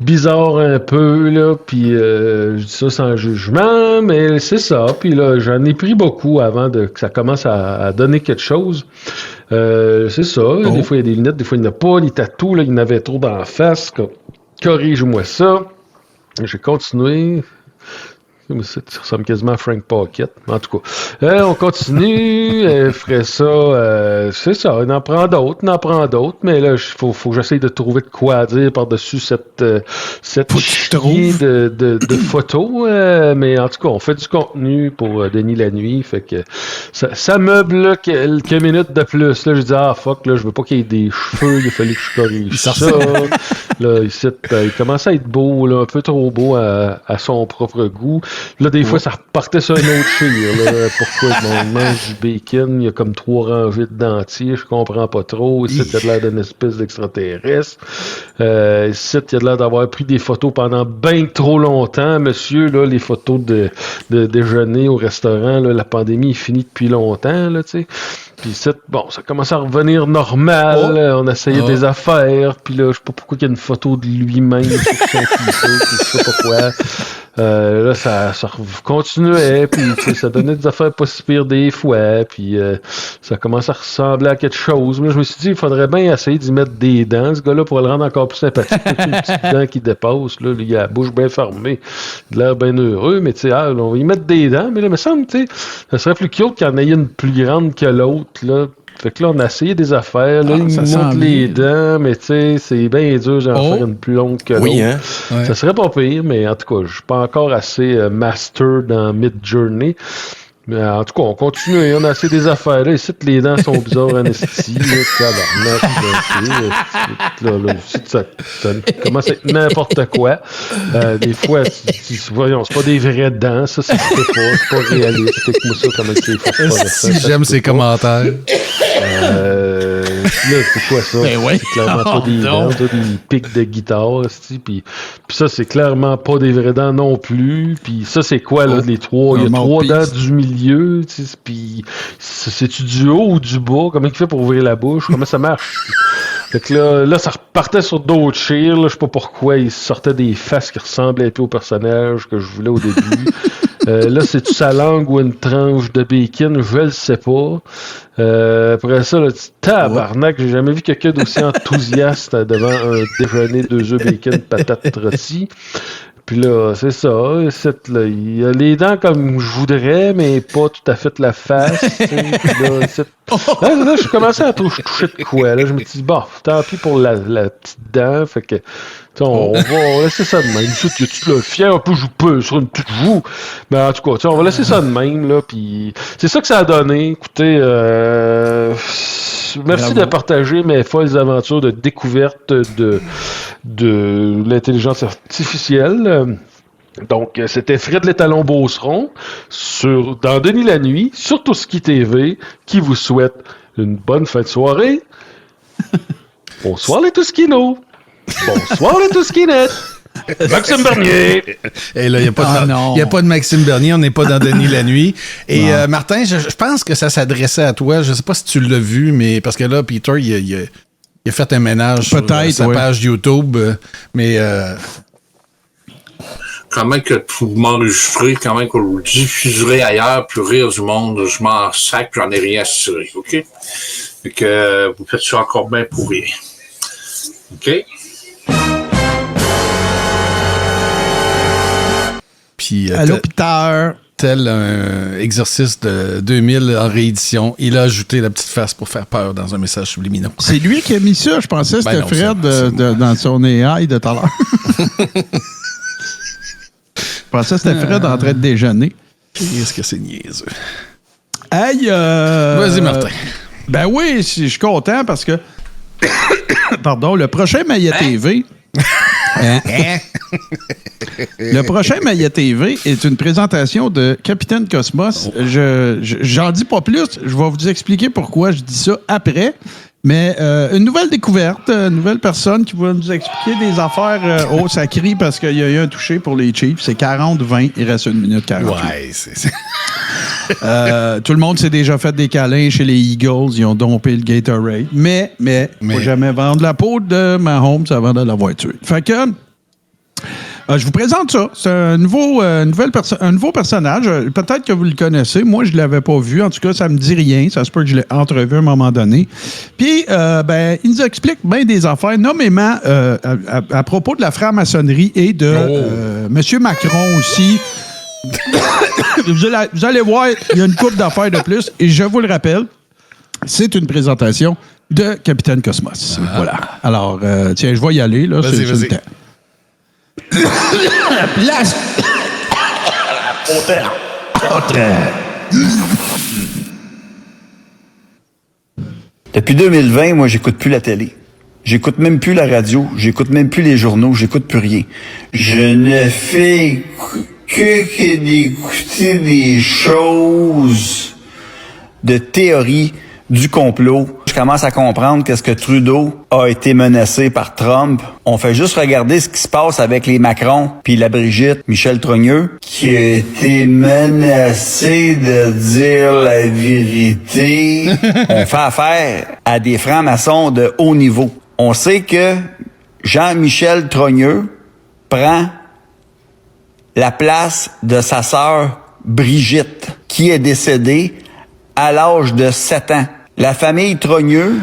bizarres un peu, là. Puis, je dis ça sans jugement, mais c'est ça. Puis là, j'en ai pris beaucoup avant que ça commence à donner quelque chose. C'est ça. Des fois, il y a des lunettes, des fois, il n'y en a pas. Les tatous, là, il y en avait trop dans la face. Corrige-moi ça. J'ai continué. Ça ressemble quasiment à Frank Pocket. En tout cas, on continue. Ferait ça. C'est ça. On en prend d'autres. Mais là, il faut que j'essaye de trouver de quoi à dire par-dessus cette chier de photos. Mais en tout cas, on fait du contenu pour Denis la nuit. Fait que ça meuble là, quelques minutes de plus. Là, je dis, fuck, là, je veux pas qu'il y ait des cheveux. Il a fallu que je corrige ça. Là, ici, il commence à être beau, là, un peu trop beau à son propre goût. Là, des fois, ça repartait sur un autre chire. Là. Pourquoi on mange du bacon? Il y a comme 3 rangées de dentiers. Je comprends pas trop. Ici, il y a de l'air d'une espèce d'extraterrestre. Ici, il y a de l'air d'avoir pris des photos pendant bien trop longtemps. Monsieur, là, les photos de déjeuner au restaurant, là, la pandémie est finie depuis longtemps, là, tu sais. Puis ça commence à revenir normal. On essayait des affaires. Puis là, je sais pas pourquoi il y a une photo de lui-même sur son t-shirt. Je sais pas quoi. Là, ça continuait. Puis ça donnait des affaires pas si pires des fois. Puis ça commence à ressembler à quelque chose. Mais je me suis dit, il faudrait bien essayer d'y mettre des dents. Ce gars-là, pour le rendre encore plus sympathique. Une petite dent qui dépasse. Là, il a la bouche bien fermée. Il a l'air bien heureux. Mais tu sais, on va y mettre des dents. Mais là, il me semble, tu sais, ça serait plus cute qu'il y en ait une plus grande que l'autre. Là. Fait que là, on a essayé des affaires. Là, il nous montre les dents, mais tu sais, c'est bien dur d'en faire une plus longue que l'autre. Hein? Ouais. Ça serait pas pire, mais en tout cas, je suis pas encore assez master dans Midjourney. Mais en tout cas, on continue. On a assez des affaires. Là, ici, les dents sont bizarres en esti. Là, ça commence à être n'importe quoi. Des fois, voyons, c'est pas des vraies dents. Ça, c'est pas réaliste. Moi, ça, comment c'est fort. Si j'aime ces commentaires. Là, c'est quoi ça? Ben ouais. C'est clairement pas des dents, des pics de guitare. Puis ça, c'est clairement pas des vraies dents non plus. Puis ça, c'est quoi, là, les trois? Il y a trois dents du milieu. Puis c'est-tu du haut ou du bas? Comment il fait pour ouvrir la bouche? Comment ça marche? Fait que là, ça repartait sur d'autres chires. Je sais pas pourquoi. Il sortait des faces qui ressemblaient un peu au personnage que je voulais au début. Là, c'est-tu sa langue ou une tranche de bacon? Je le sais pas. Après ça, là, tabarnak, j'ai jamais vu quelqu'un d'aussi enthousiaste devant un déjeuner 2 œufs bacon, patates rôties. Puis là, c'est ça. Là, il y a les dents comme je voudrais, mais pas tout à fait la face. Puis là, je commençais à toucher de quoi. Là, je me dis, bon, tant pis pour la petite dent. Fait que, on va laisser ça de même. Tu le fier un peu joupeux sur une petite joue. Mais en tout cas, on va laisser ça de même. Là, puis c'est ça que ça a donné. Écoutez, merci de partager mes folles aventures de découverte de l'intelligence artificielle. Donc, c'était Fred l'étalon Beauceron dans Denis la nuit, sur Touski TV, qui vous souhaite une bonne fin de soirée. Bonsoir les Touskinos. Bonsoir les Touskinettes. Maxime Bernier. Et là, il n'y a pas de Maxime Bernier, on n'est pas dans Denis la nuit. Et Martin, je pense que ça s'adressait à toi. Je ne sais pas si tu l'as vu, mais parce que là, Peter, il a fait un ménage sur sa page YouTube. Mais comment que vous m'enregistrez, comment que vous le diffuserez ailleurs, plus rire du monde, je m'en sac, j'en ai rien à cirer, OK? Et que vous faites ça encore bien pour rien. OK? Puis, allô, Peter. Tel un exercice de 2000 en réédition, il a ajouté la petite face pour faire peur dans un message subliminal. C'est lui qui a mis ça. Je pensais que c'était Fred dans son AI de tout à l'heure. Je pensais que c'était Fred en train de déjeuner. Qu'est-ce que c'est niaiseux. Hey, vas-y, Martin. Ben oui, je suis content parce que... Pardon, le prochain Maya TV... Le prochain Maya TV est une présentation de Capitaine Cosmos. J'en dis pas plus. Je vais vous expliquer pourquoi je dis ça après. Mais une nouvelle découverte, une nouvelle personne qui va nous expliquer des affaires. Ça crie parce qu'il y a eu un touché pour les Chiefs. C'est 40-20. Il reste 1 minute 40. Ouais, c'est... tout le monde s'est déjà fait des câlins chez les Eagles. Ils ont dompé le Gatorade. Mais faut jamais vendre la peau de Mahomes avant de l'avoir tué. Fait que... je vous présente ça. C'est un nouveau personnage. Peut-être que vous le connaissez. Moi, je ne l'avais pas vu. En tout cas, ça me dit rien. Ça se peut que je l'ai entrevu à un moment donné. Puis, il nous explique bien des affaires, nommément à propos de la franc-maçonnerie et de M. Macron aussi. Vous allez voir, il y a une couple d'affaires de plus. Et je vous le rappelle, c'est une présentation de Capitaine Cosmos. Voilà. Alors, tiens, je vais y aller. Là, vas-y. le temps. La place. Depuis 2020, moi, j'écoute plus la télé. J'écoute même plus la radio. J'écoute même plus les journaux. J'écoute plus rien. Je ne fais que d'écouter des choses de théorie du complot. Je commence à comprendre qu'est-ce que Trudeau a été menacé par Trump. On fait juste regarder ce qui se passe avec les Macron puis la Brigitte, Michel Trogneux, qui a été menacé de dire la vérité. On fait affaire à des francs-maçons de haut niveau. On sait que Jean-Michel Trogneux prend la place de sa sœur Brigitte, qui est décédée à l'âge de 7 ans. La famille Trogneux,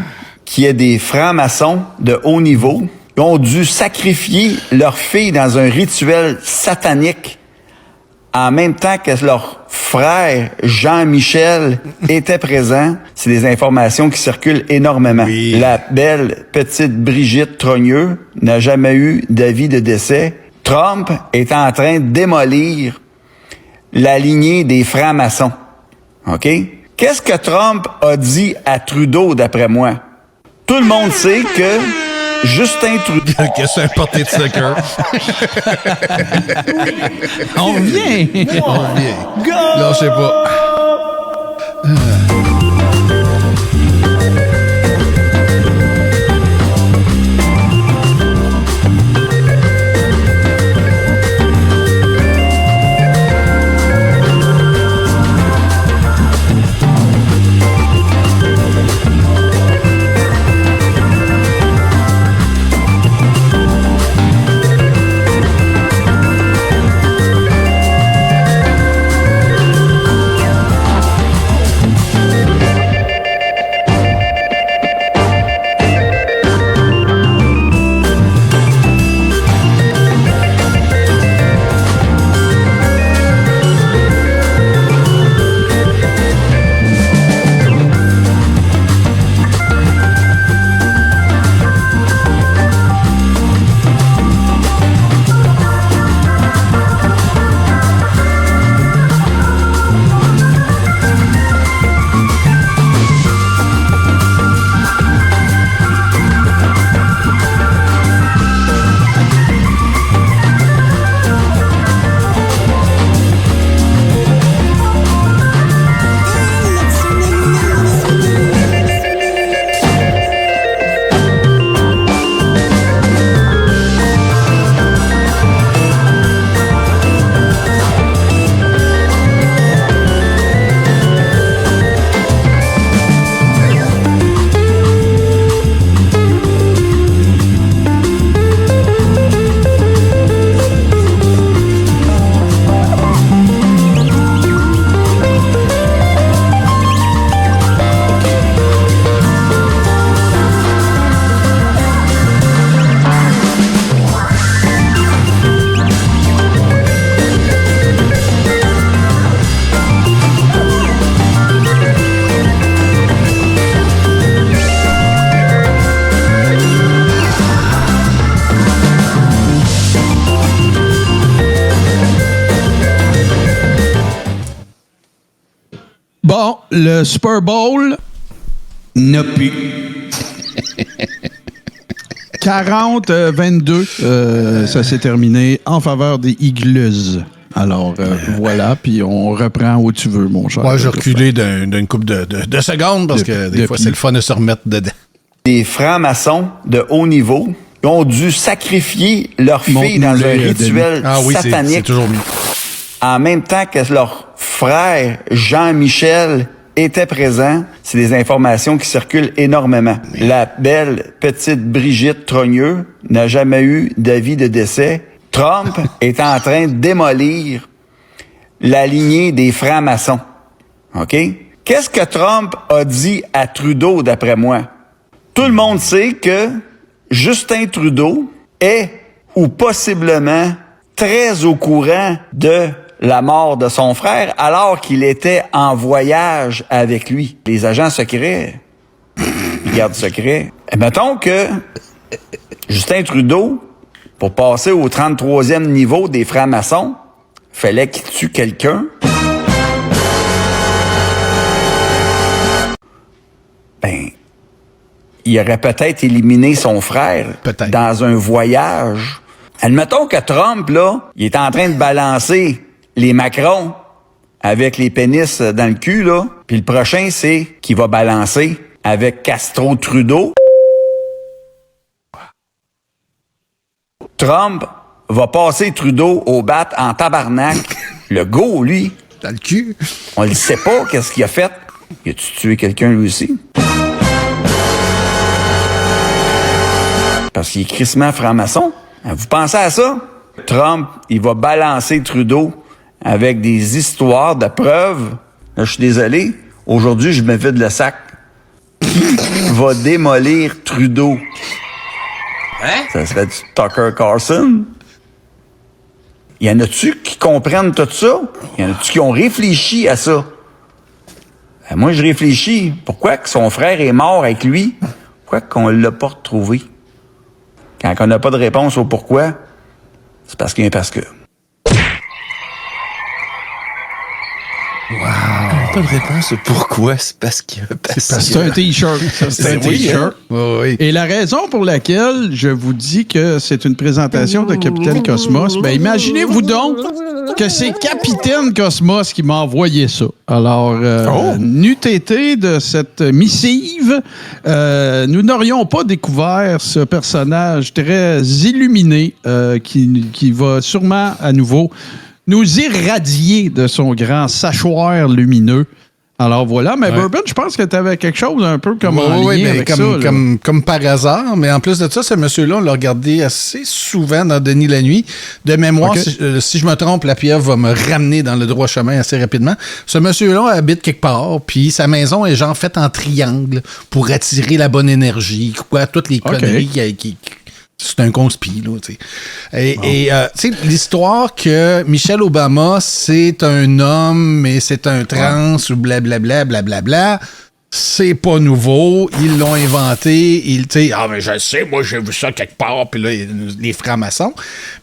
qui est des francs-maçons de haut niveau, ont dû sacrifier leur fille dans un rituel satanique en même temps que leur frère Jean-Michel était présent. C'est des informations qui circulent énormément. Oui. La belle petite Brigitte Trogneux n'a jamais eu d'avis de décès. Trump est en train de démolir la lignée des francs-maçons. OK? Qu'est-ce que Trump a dit à Trudeau, d'après moi? Tout le monde sait que Justin Trudeau... Que c'est un porté de soccer. On revient! On revient. Là, je sais pas. Bon, le Super Bowl n'a plus. 40-22, ça s'est terminé en faveur des Eagles. Alors, voilà, puis on reprend où tu veux, mon cher. Moi, j'ai reculé d'une couple de secondes parce que des fois, c'est le fun de se remettre dedans. Des francs-maçons de haut niveau qui ont dû sacrifier leur fille dans un rituel satanique. C'est toujours mieux. En même temps que leur frère Jean-Michel était présent. C'est des informations qui circulent énormément. La belle petite Brigitte Trogneux n'a jamais eu d'avis de décès. Trump est en train de démolir la lignée des francs-maçons. OK? Qu'est-ce que Trump a dit à Trudeau, d'après moi? Tout le monde sait que Justin Trudeau est, ou possiblement, très au courant de la mort de son frère alors qu'il était en voyage avec lui. Les agents secrets, les gardes secrets. Et mettons que Justin Trudeau, pour passer au 33e niveau des francs-maçons, fallait qu'il tue quelqu'un. Ben, il aurait peut-être éliminé son frère dans un voyage. Admettons que Trump, là, il est en train de balancer les Macron avec les pénis dans le cul, là. Puis le prochain, c'est qu'il va balancer avec Castro-Trudeau. Trump va passer Trudeau au bat en tabarnak. Le go, lui, dans le cul. On le sait pas, qu'est-ce qu'il a fait. Il a-tu tué quelqu'un, lui aussi? Parce qu'il est crissement franc-maçon. Vous pensez à ça? Trump, il va balancer Trudeau avec des histoires de preuves. Là, je suis désolé. Aujourd'hui, je me vide le sac. Qui va démolir Trudeau? Hein? Ça serait du Tucker Carlson? Y en a-tu qui comprennent tout ça? Y en a-tu qui ont réfléchi à ça? Ben, moi, je réfléchis. Pourquoi que son frère est mort avec lui? Pourquoi qu'on l'a pas retrouvé? Quand on n'a pas de réponse au pourquoi, c'est parce qu'il y a un parce que. Wow! pas de réponse. Pourquoi? C'est parce qu'il y a un patient. C'est un T-shirt. C'est un T-shirt. Oui. Et la raison pour laquelle je vous dis que c'est une présentation de Capitaine Cosmos, ben imaginez-vous donc que c'est Capitaine Cosmos qui m'a envoyé ça. Alors, n'eût été de cette missive, nous n'aurions pas découvert ce personnage très illuminé qui va sûrement à nouveau nous irradier de son grand sachoir lumineux. Alors voilà, mais Bourbon, je pense que tu avais quelque chose un peu comme en lien avec comme par hasard, mais en plus de ça, ce monsieur-là, on l'a regardé assez souvent dans Denis la nuit. De mémoire, si je me trompe, la pieuvre va me ramener dans le droit chemin assez rapidement. Ce monsieur-là habite quelque part, puis sa maison est genre faite en triangle pour attirer la bonne énergie, quoi, toutes les conneries qui c'est un conspi, là, tu sais. Et tu sais, l'histoire que Michelle Obama, c'est un homme, mais c'est un trans ou blablabla, blablabla, c'est pas nouveau. Ils l'ont inventé. Tu sais, mais je sais, moi, j'ai vu ça quelque part, puis là, les francs-maçons.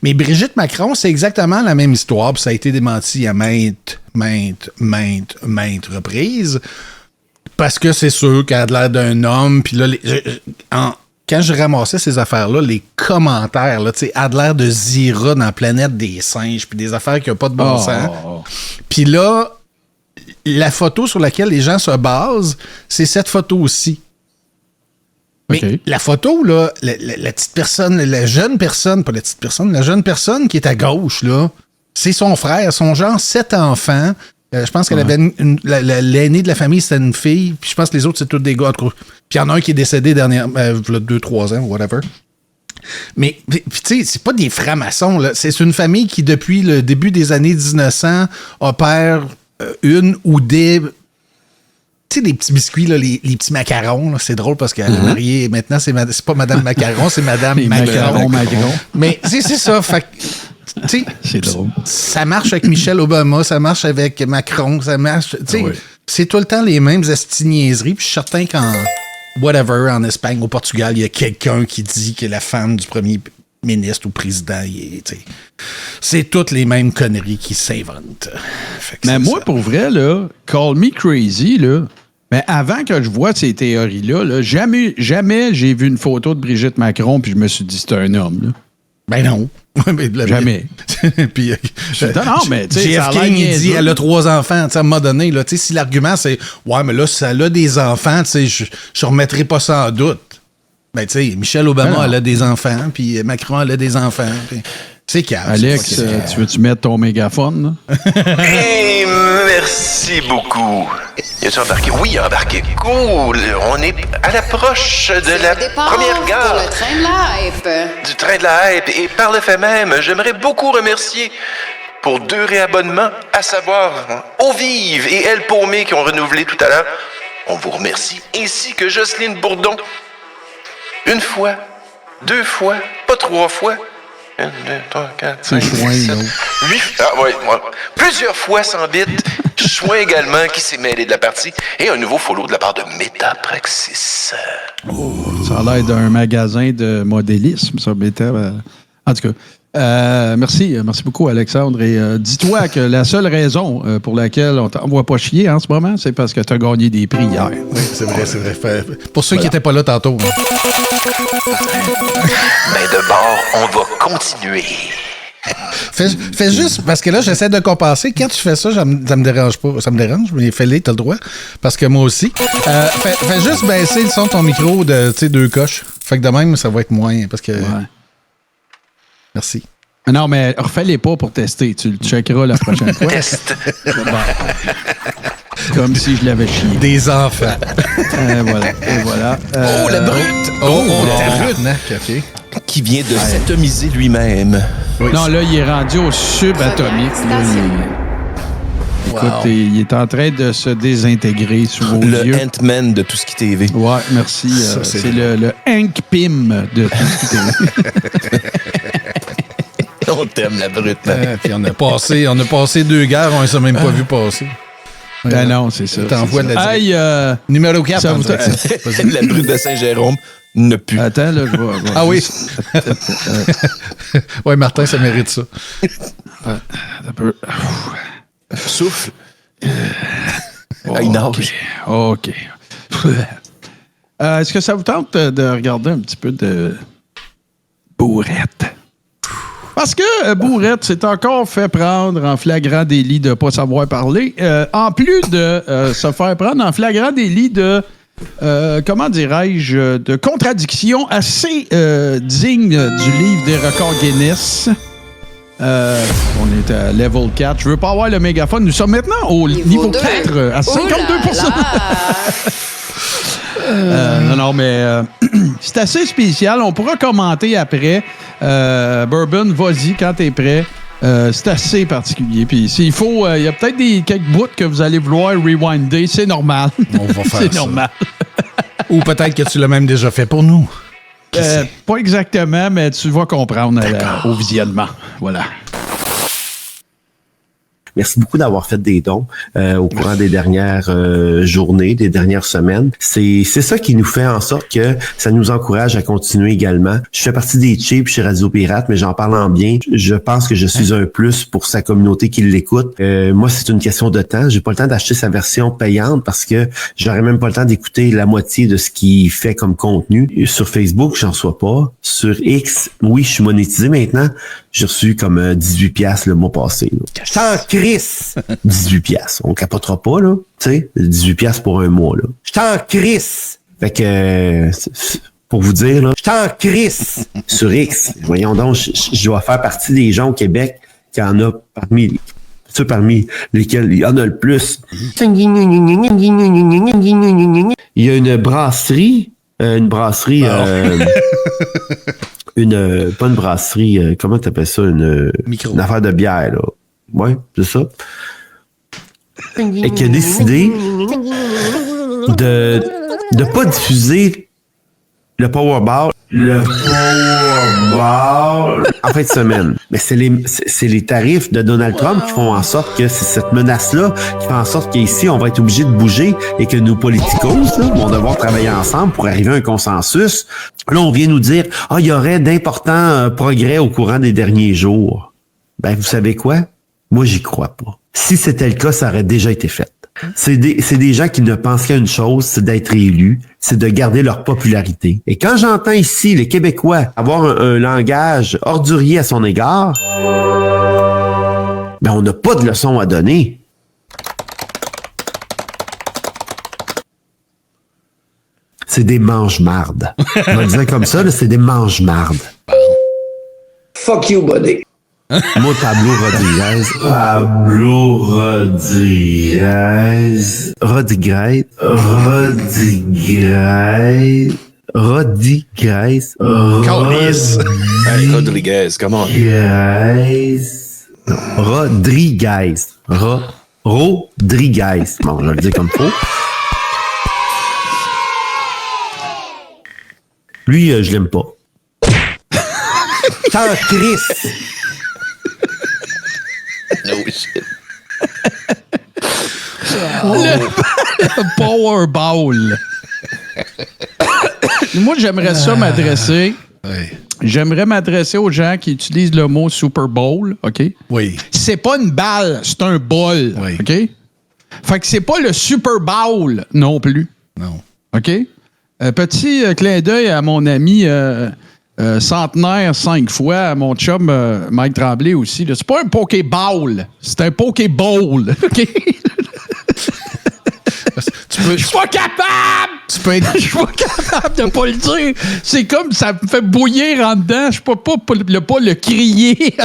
Mais Brigitte Macron, c'est exactement la même histoire, puis ça a été démenti à maintes reprises. Parce que c'est sûr qu'elle a l'air d'un homme, puis là, quand je ramassais ces affaires-là, les commentaires, là, tu sais, a l'air de Zira dans Planète des singes, puis des affaires qui n'ont pas de bon sens. Puis là, la photo sur laquelle les gens se basent, c'est cette photo aussi. Mais la photo, là, la petite personne, la jeune personne, pas la petite personne, la jeune personne qui est à gauche, là, c'est son frère, son genre 7 enfants. Je pense qu'elle avait l'aînée de la famille, c'était une fille. Puis je pense que les autres, c'est tous des gars. Puis il y en a un qui est décédé dernièrement, il y a 2-3 ans, whatever. Mais, tu sais, c'est pas des francs-maçons, là. C'est une famille qui, depuis le début des années 1900, opère une ou des... Tu sais, les petits biscuits, là, les petits macarons, là, c'est drôle parce qu'elle est mariée. Maintenant, c'est pas Madame Macaron, c'est Madame Macaron. Mais c'est ça. Fait c'est drôle. Ça marche avec Michelle Obama, ça marche avec Macron, ça marche. C'est tout le temps les mêmes astiniaiseries. Puis je suis certain qu'en whatever, en Espagne, au Portugal, il y a quelqu'un qui dit que la femme du premier ministre ou président, c'est toutes les mêmes conneries qui s'inventent. Mais moi, pour vrai, là, call me crazy, là. Mais avant que je vois ces théories-là, là, jamais j'ai vu une photo de Brigitte Macron puis je me suis dit c'est un homme, là. Ben non. Jamais. Puis, non, mais tu sais, JF King, il dit elle a 3 enfants. À un moment donné, là, si l'argument c'est ouais, mais là, si elle a des enfants, je remettrai pas ça en doute. Ben, tu sais, Michelle Obama, elle a des enfants, puis Macron, elle a des enfants. C'est calme. Alex, tu veux-tu mettre ton mégaphone, là? Hey, merci beaucoup. Y a-tu embarqué? Oui, embarqué. Cool. On est à l'approche de la première gare. Pour le train de la hype. Du train de la hype. Et par le fait même, j'aimerais beaucoup remercier pour 2 réabonnements, à savoir Eau Vive et Elle Paumée qui ont renouvelé tout à l'heure. On vous remercie. Ainsi que Jocelyne Bourdon. 1 fois, 2 fois, pas 3 fois. 1, 2, 3, 4, 5, 6, 7, 8. Ah ouais. Plusieurs fois 100 bits. Chouin également qui s'est mêlé de la partie. Et un nouveau follow de la part de Metapraxis. Ça a l'air d'un magasin de modélisme, ça, Meta. En tout cas, merci beaucoup, Alexandre. Et dis-toi que la seule raison pour laquelle on t'envoie pas chier en ce moment, c'est parce que tu as gagné des prix hier. Oui, c'est vrai. Pour ceux qui n'étaient pas là tantôt. Mais de bord, on va continuer. Fais juste, parce que là, j'essaie de compenser. Quand tu fais ça, ça me dérange pas. Ça me dérange, mais fais-le, t'as le droit. Parce que moi aussi. Fais juste baisser le son de ton micro de 2 coches. Fait que de même, ça va être moins. Parce que. Ouais. Merci. Non, mais refais-les pas pour tester. Tu le checkeras la prochaine fois. Test. Comme si je l'avais chié. Des enfants. Et voilà. La brute. La brute, OK. Qui vient de s'atomiser lui-même. Oui. Non, là, il est rendu au subatomique. Écoute, il est en train de se désintégrer sous vos yeux. Le Ant-Man de Tout ce qui TV. Ouais, merci. Ça, c'est le Hank Pym de Tout ce qui TV. On t'aime, la brute. Puis on a passé 2 guerres, on ne s'est même pas vu passer. Ben non, c'est ça. T'envoies de la direct. Numéro 4. La brute de Saint-Jérôme ne plus. Attends, là, je vois. Ah oui. Ouais, Martin, ça mérite ça. Un peu. Souffle. Il nage. OK. Est-ce que ça vous tente de regarder un petit peu de Bourrette? Parce que Bourrette s'est encore fait prendre en flagrant délit de ne pas savoir parler, en plus de se faire prendre en flagrant délit de, comment dirais-je, de contradiction assez digne du livre des records Guinness. On est à level 4. Je veux pas avoir le mégaphone. Nous sommes maintenant au niveau 4 à 52%. Non, mais c'est assez spécial. On pourra commenter après. Bourbon, vas-y quand t'es prêt. C'est assez particulier. Puis s'il faut, il y a peut-être quelques bouts que vous allez vouloir rewinder. C'est normal. On va faire c'est ça. normal. Ou peut-être que tu l'as même déjà fait pour nous. Pas exactement, mais tu vas comprendre au visionnement. Voilà. Merci beaucoup d'avoir fait des dons au courant des dernières journées, des dernières semaines. C'est ça qui nous fait en sorte que ça nous encourage à continuer également. Je fais partie des Chips chez Radio Pirate, mais j'en parle en bien. Je pense que je suis un plus pour sa communauté qui l'écoute. Moi, c'est une question de temps. J'ai pas le temps d'acheter sa version payante parce que j'aurais même pas le temps d'écouter la moitié de ce qu'il fait comme contenu. Sur Facebook, j'en reçois pas. Sur X, oui, je suis monétisé maintenant. J'ai reçu comme 18$ le mois passé. Je t'en crisse! 18$. On capotera pas, là. Tu sais, 18$ pour un mois, là. Je t'en crisse! Fait que, pour vous dire, là, je t'en crisse! Sur X, voyons donc, je dois faire partie des gens au Québec qui en a parmi lesquels il y en a le plus. Il y a une brasserie, pas une brasserie, comment t'appelles ça, une affaire de bière, là. Ouais, c'est ça. Et qui a décidé de pas diffuser le Powerball en fin de semaine. Mais c'est les tarifs de Donald Trump qui font en sorte que c'est cette menace-là qui fait en sorte qu'ici, on va être obligé de bouger et que nos politicos là, vont devoir travailler ensemble pour arriver à un consensus. Là, on vient nous dire, il y aurait d'importants progrès au courant des derniers jours. Ben, vous savez quoi? Moi, j'y crois pas. Si c'était le cas, ça aurait déjà été fait. C'est des gens qui ne pensent qu'à une chose, c'est d'être élus, c'est de garder leur popularité. Et quand j'entends ici les Québécois avoir un langage ordurier à son égard, ben on n'a pas de leçon à donner. C'est des mange-mardes. On va le dire comme ça, là, c'est des mange-mardes. Fuck you, buddy. Moi, Pablo Rodriguez, comment? Rodriguez. Bon, je vais le dire comme faut. Lui, je l'aime pas. T'en crisse! No shit. Le Powerball. Moi, j'aimerais ça m'adresser. Ouais. J'aimerais m'adresser aux gens qui utilisent le mot Super Bowl, OK? Oui. C'est pas une balle, c'est un bol, Oui. OK? Fait que c'est pas le Super Bowl non plus. Non. OK? Petit clin d'œil à mon ami centenaire 5 fois, à mon chum Mike Tremblay aussi. Là. C'est pas un Pokéball, c'est un Pokéball. OK? Je suis pas capable! Je suis pas capable de pas le dire. C'est comme ça me fait bouillir en dedans. Je peux pas le crier.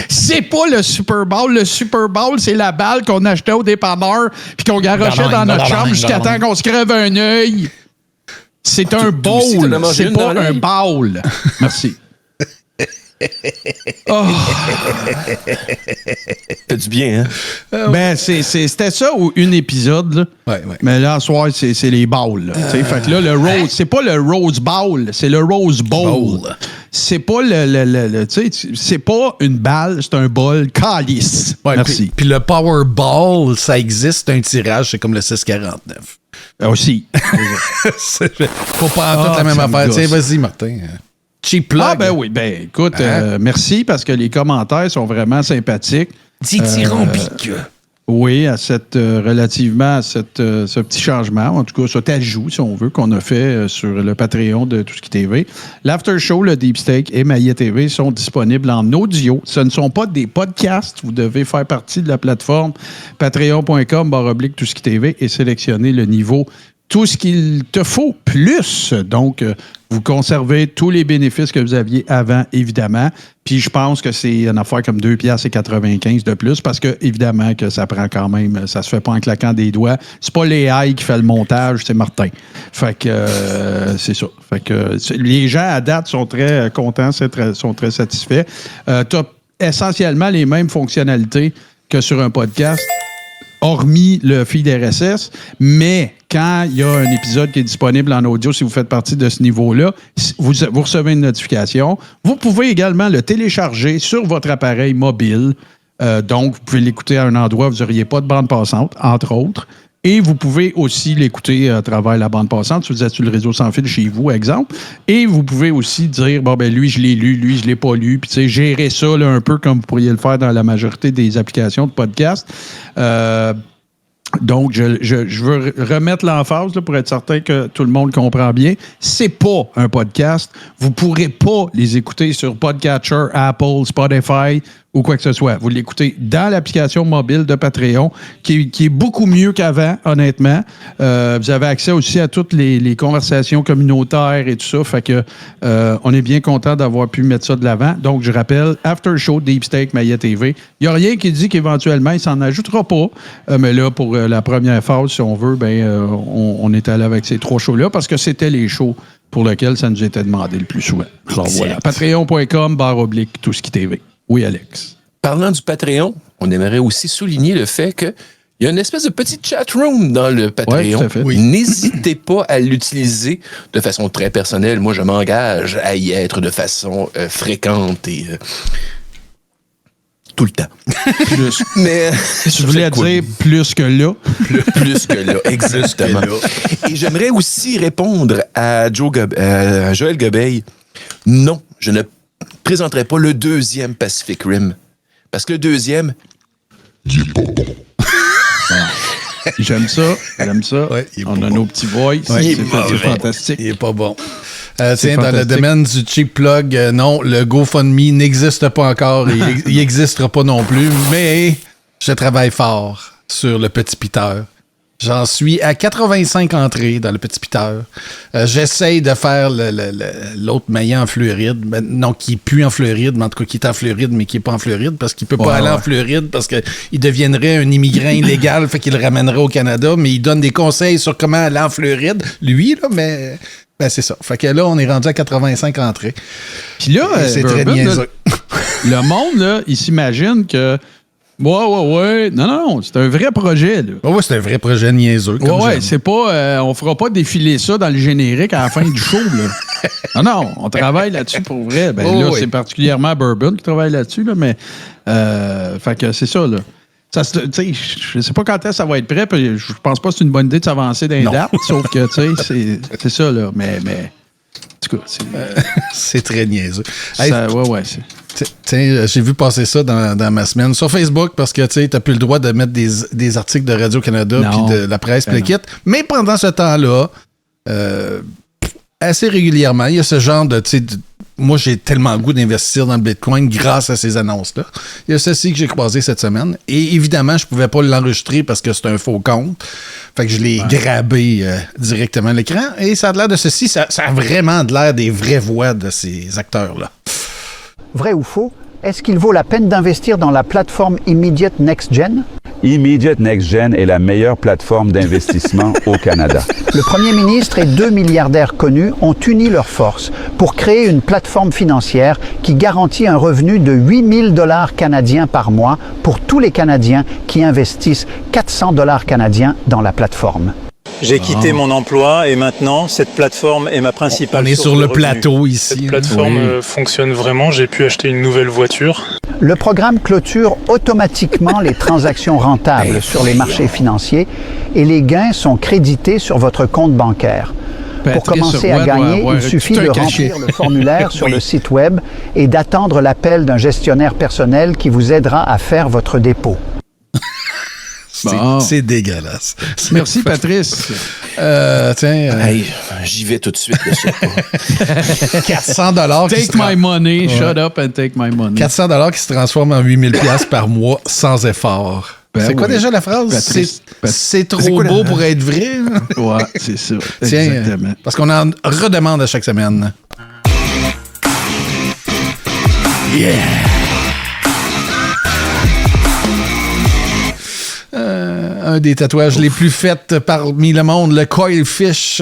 C'est pas le Super Bowl. Le Super Bowl, c'est la balle qu'on achetait au dépanneur puis qu'on garochait dans notre chambre jusqu'à temps qu'on se crève un œil. C'est un bowl, c'est pas un bowl. Merci. Oh. Fait du bien, hein? Ben, c'était ça ou un épisode, là. Ouais. Mais là, ce soir, c'est les bowls. Fait que là, le Rose, c'est pas le Rose Bowl, c'est le Rose Bowl. C'est pas c'est pas une balle, c'est un bol calice. Ouais, merci. Puis le Powerball, ça existe, un tirage, c'est comme le 649. Aussi. Faut pas en toute la même affaire. Tiens, vas-y, Martin. Cheap plug. Ah, ben oui. Ben, écoute, merci parce que les commentaires sont vraiment sympathiques. Dithyrambique. Oui, relativement à ce petit changement, en tout cas cet ajout, si on veut, qu'on a fait sur le Patreon de Tout ce qui TV. L'After Show, le Deep Steak et Maillet TV sont disponibles en audio. Ce ne sont pas des podcasts. Vous devez faire partie de la plateforme patreon.com/Tout ce qui TV et sélectionner le niveau Tout ce qu'il te faut plus. Donc, vous conservez tous les bénéfices que vous aviez avant, évidemment. Puis, je pense que c'est une affaire comme 2,95$ de plus parce que, évidemment, que ça prend quand même, ça se fait pas en claquant des doigts. C'est pas l'AI qui fait le montage, c'est Martin. Fait que, c'est ça. Fait que, les gens, à date, sont très contents, sont très satisfaits. Tu as essentiellement les mêmes fonctionnalités que sur un podcast, hormis le feed RSS, mais quand il y a un épisode qui est disponible en audio, si vous faites partie de ce niveau-là, vous recevez une notification. Vous pouvez également le télécharger sur votre appareil mobile. Donc, vous pouvez l'écouter à un endroit où vous n'auriez pas de bande passante, entre autres. Et vous pouvez aussi l'écouter à travers la bande passante, si vous êtes sur le réseau sans fil chez vous, exemple. Et vous pouvez aussi dire, bon, ben lui, je l'ai lu, lui, je ne l'ai pas lu. Puis, tu sais, gérer ça là, un peu comme vous pourriez le faire dans la majorité des applications de podcast. Donc, je veux remettre l'emphase là, pour être certain que tout le monde comprend bien. C'est pas un podcast. Vous pourrez pas les écouter sur Podcatcher, Apple, Spotify ou quoi que ce soit. Vous l'écoutez dans l'application mobile de Patreon, qui est beaucoup mieux qu'avant, honnêtement. Vous avez accès aussi à toutes les conversations communautaires et tout ça. Fait que on est bien content d'avoir pu mettre ça de l'avant. Donc, je rappelle, After Show, Deep Steak, Maillet TV. Il n'y a rien qui dit qu'éventuellement, il s'en ajoutera pas. Mais là, pour la première phase, si on veut, on est allé avec ces 3 shows-là parce que c'était les shows pour lesquels ça nous était demandé le plus souvent. Alors voilà, patreon.com/Tout ce qui TV. Oui, Alex. Parlant du Patreon, on aimerait aussi souligner le fait qu'il y a une espèce de petit chat room dans le Patreon. Ouais, tout à fait. Oui. N'hésitez pas à l'utiliser de façon très personnelle. Moi, je m'engage à y être de façon fréquente et tout le temps. Plus. Mais je voulais dire plus que là. Plus que là, exactement. Et j'aimerais aussi répondre à Joël Gobeil. Non, je ne présenterai pas le 2e Pacific Rim. Parce que le 2e, il est pas bon. J'aime ça. Ouais, on a nos petits voix. Ouais, c'est fantastique. Il est pas bon. Tiens, dans le domaine du cheap plug, non, le GoFundMe n'existe pas encore et il n'existera pas non plus, mais je travaille fort sur le Petit Peter. J'en suis à 85 entrées dans le Petit Peter. J'essaye de faire l'autre maillet en Floride. Non, qui n'est plus en Floride, mais en tout cas qui est en Floride, mais qui n'est pas en Floride, parce qu'il ne peut pas aller en Floride, parce qu'il deviendrait un immigrant illégal, fait qu'il le ramènerait au Canada, mais il donne des conseils sur comment aller en Floride. Lui, là, mais... Ben, c'est ça. Fait que là, on est rendu à 85 entrées. Puis là, c'est très niaiseux. Le monde, là, il s'imagine que ouais. Non, c'est un vrai projet, là. Ouais, c'est un vrai projet niaiseux. Ouais, c'est pas... on fera pas défiler ça dans le générique à la fin du show, là. Non, on travaille là-dessus pour vrai. Ben là, c'est particulièrement Bourbon qui travaille là-dessus, là, mais... fait que c'est ça, là. Je ne sais pas quand est-ce que ça va être prêt, puis je pense pas que c'est une bonne idée de s'avancer dans les dates, sauf que, c'est ça, là. Mais en tout cas, c'est très niaiseux. Tiens, j'ai vu passer ça dans ma semaine sur Facebook parce que tu n'as plus le droit de mettre des articles de Radio-Canada puis de la presse, puis le kit. Mais pendant ce temps-là, assez régulièrement, il y a ce genre de moi, j'ai tellement le goût d'investir dans le Bitcoin grâce à ces annonces-là. Il y a ceci que j'ai croisé cette semaine. Et évidemment, je ne pouvais pas l'enregistrer parce que c'est un faux compte. Fait que je l'ai grabé directement à l'écran. Et ça a l'air de ceci. Ça a vraiment de l'air des vraies voix de ces acteurs-là. Vrai ou faux? Est-ce qu'il vaut la peine d'investir dans la plateforme Immediate NextGen? Immediate NextGen est la meilleure plateforme d'investissement au Canada. Le Premier ministre et 2 milliardaires connus ont uni leurs forces pour créer une plateforme financière qui garantit un revenu de 8 000 $ canadiens par mois pour tous les Canadiens qui investissent 400 $ canadiens dans la plateforme. J'ai quitté mon emploi et maintenant, cette plateforme est ma principale source de revenus. On est sur le plateau ici. Cette plateforme fonctionne vraiment. J'ai pu acheter une nouvelle voiture. Le programme clôture automatiquement les transactions rentables sur les marchés financiers et les gains sont crédités sur votre compte bancaire. Pour commencer à gagner, il suffit de remplir le formulaire sur le site web et d'attendre l'appel d'un gestionnaire personnel qui vous aidera à faire votre dépôt. C'est dégueulasse. Merci, Patrice. Tiens. Hey, j'y vais tout de suite. $400. Take my money. Shut up and take my money. $400 qui se transforment en 8 000 $ par mois sans effort. C'est quoi déjà la phrase? C'est trop beau pour être vrai. Ouais, c'est ça. Tiens, exactement. Parce qu'on en redemande à chaque semaine. Yeah! Un des tatouages les plus faits parmi le monde, le coil fish.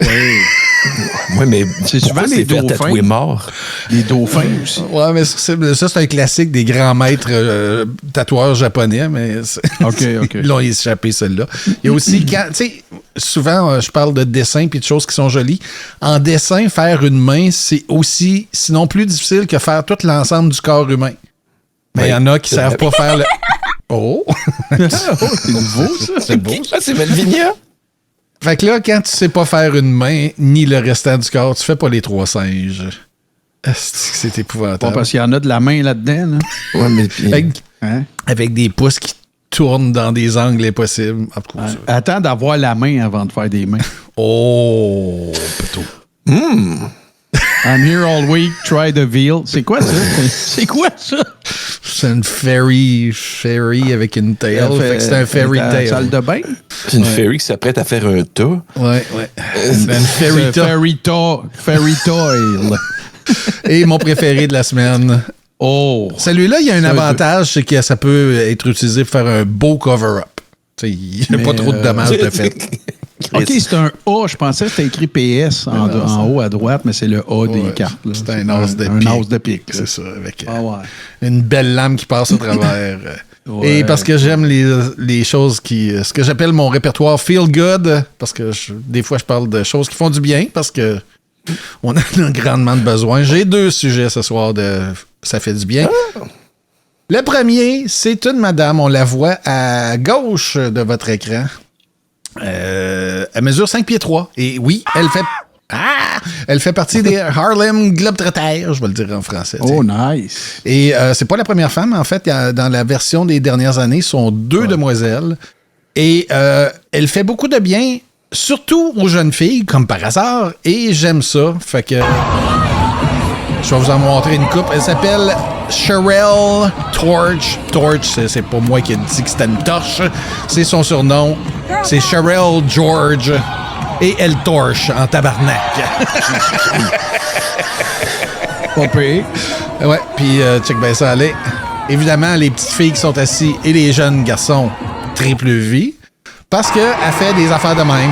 Oui, mais c'est souvent les dauphins. Tatouer mort. Les dauphins aussi. Ouais, mais ça, c'est un classique des grands maîtres tatoueurs japonais, mais OK. ils l'ont échappé, celle-là. Il y a aussi, tu sais, souvent, je parle de dessins puis de choses qui sont jolies. En dessin, faire une main, c'est aussi, sinon plus difficile que faire tout l'ensemble du corps humain. Mais il y en a qui savent pas faire le... Oh! C'est nouveau, ça. C'est beau, ça. C'est Malvinia. Fait que là, quand tu sais pas faire une main ni le restant du corps, tu fais pas les 3 singes. C'est épouvantable. Pas parce qu'il y en a de la main là-dedans. Là. Ouais, mais avec des pouces qui tournent dans des angles impossibles. Attends d'avoir la main avant de faire des mains. Oh, plutôt. I'm here all week, try the veal. C'est quoi ça? C'est quoi ça? C'est une fairy avec une tail. Fait que c'est un fairy tail. Salle de bain? C'est une fairy qui s'apprête à faire un tas. Ouais. C'est une fairy tail. Et mon préféré de la semaine. Oh! Celui-là, il y a un avantage, c'est que ça peut être utilisé pour faire un beau cover-up. Il n'y a pas trop de dommages de fait. OK, c'est un A. Je pensais que c'était écrit PS en haut à droite, mais c'est le A des cartes. Là. C'est un as de pique. Un as de pique. C'est ça, avec une belle lame qui passe au travers. Et parce que j'aime les choses ce que j'appelle mon répertoire feel good, parce que des fois je parle de choses qui font du bien, parce que on en a grandement besoin. J'ai 2 sujets ce soir de ça fait du bien. Le premier, c'est une madame, on la voit à gauche de votre écran. Elle mesure 5 pieds 3. Et oui, elle fait partie des Harlem Globetrotters, je vais le dire en français. Oh, nice. Et c'est pas la première femme, en fait. Dans la version des dernières années, sont 2 demoiselles. Et elle fait beaucoup de bien, surtout aux jeunes filles, comme par hasard. Et j'aime ça. Fait que je vais vous en montrer une coupe. Elle s'appelle Cherelle Torch. Torch, c'est pas moi qui ai dit que c'était une torche. C'est son surnom. C'est Cherelle George. Et elle torche en tabarnak. Pas pire. Ouais, puis check bien ça aller. Évidemment, les petites filles qui sont assises et les jeunes garçons triple vie. Parce qu'elle fait des affaires de même.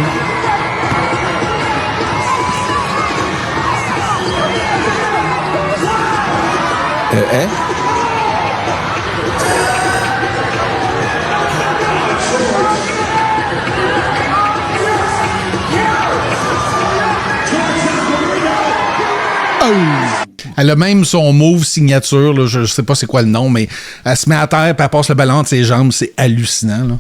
Elle a même son move signature, là, je sais pas c'est quoi le nom, mais elle se met à terre et elle passe le ballon entre ses jambes, c'est hallucinant. Là.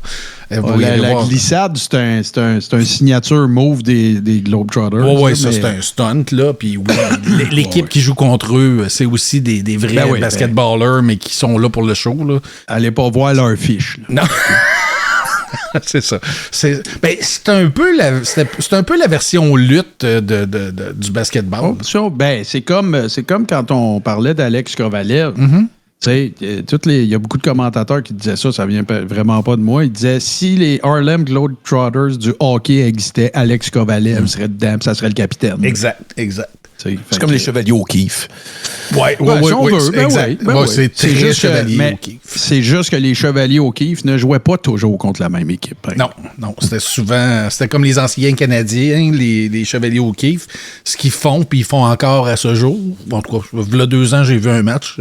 La glissade, c'est un signature move des Globetrotters. Oui, ça c'est un stunt, là. Puis l'équipe qui joue contre eux, c'est aussi des vrais basketballers, mais qui sont là pour le show. Là. Allez pas voir leur fiche. Non. C'est ça. C'est un peu la version lutte du basketball. C'est comme quand on parlait d'Alex Kovalev. Tu sais, il y a beaucoup de commentateurs qui disaient ça vient vraiment pas de moi. Ils disaient si les Harlem Globetrotters du hockey existaient, Alex Kovalev serait dedans, ça serait le capitaine. Exact. C'est comme les Chevaliers O'Keefe. Oui, exact. C'est très Chevalier O'Keefe. C'est juste que les Chevaliers O'Keefe ne jouaient pas toujours contre la même équipe. Non, c'était comme les anciens Canadiens, les Chevaliers O'Keefe, ce qu'ils font, puis ils font encore à ce jour. En tout cas, il y a 2 ans, j'ai vu un match.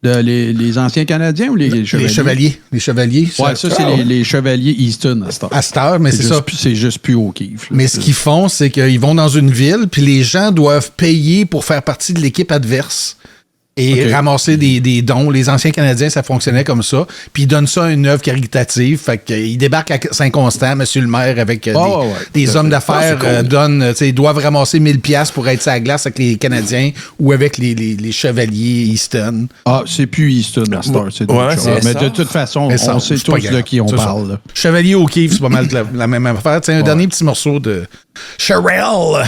Les anciens Canadiens ou les Chevaliers? Les Chevaliers. Ouais, ça, c'est les Chevaliers Easton à cette heure. À cette heure, mais c'est ça. C'est juste plus O'Keefe. Mais ce qu'ils font, c'est qu'ils vont dans une ville, puis les gens doivent payer pour faire partie de l'équipe adverse. et ramasser des dons. Les anciens Canadiens, ça fonctionnait comme ça. Puis ils donnent ça à une œuvre caritative. Fait qu'ils débarquent à Saint-Constant, monsieur le maire, avec des hommes d'affaires ils doivent ramasser 1000$ pour être sur la glace avec les Canadiens ou avec les chevaliers Easton. Ah, c'est plus Easton, la star, c'est d'autres choses. Mais de toute façon, on sait tous de qui on parle. Là. Chevalier O'Keefe, c'est pas mal la même affaire. Un dernier petit morceau de Sherelle.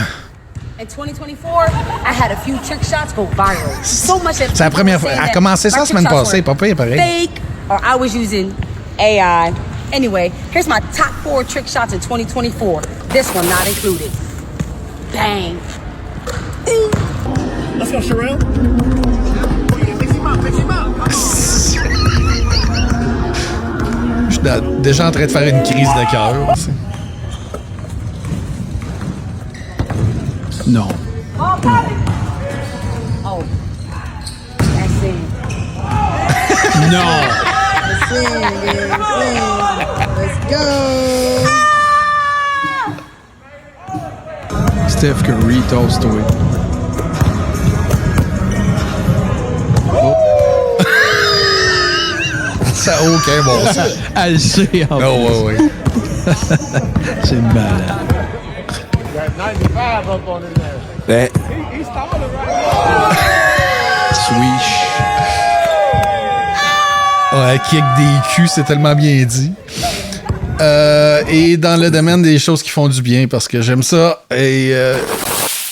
In 2024, I had a few trick shots go viral. So much that c'est la première fois. Elle a commencé ça la semaine passée, pas pareil. Fake, or I was using AI. Anyway, here's my top 4 trick shots in 2024. This one not included. Bang. Let's go, Sherelle. Je suis déjà en train de faire une crise de cœur. Non. Oh, that's it. Non. That's it. Let's go. Steph Curry, toast-toi. Ça n'a aucun bon sens. Elle sait, en fait. Ouais. C'est malade. Ben. Swish. Ouais, kick des culs, c'est tellement bien dit. Et dans le domaine des choses qui font du bien, parce que j'aime ça, et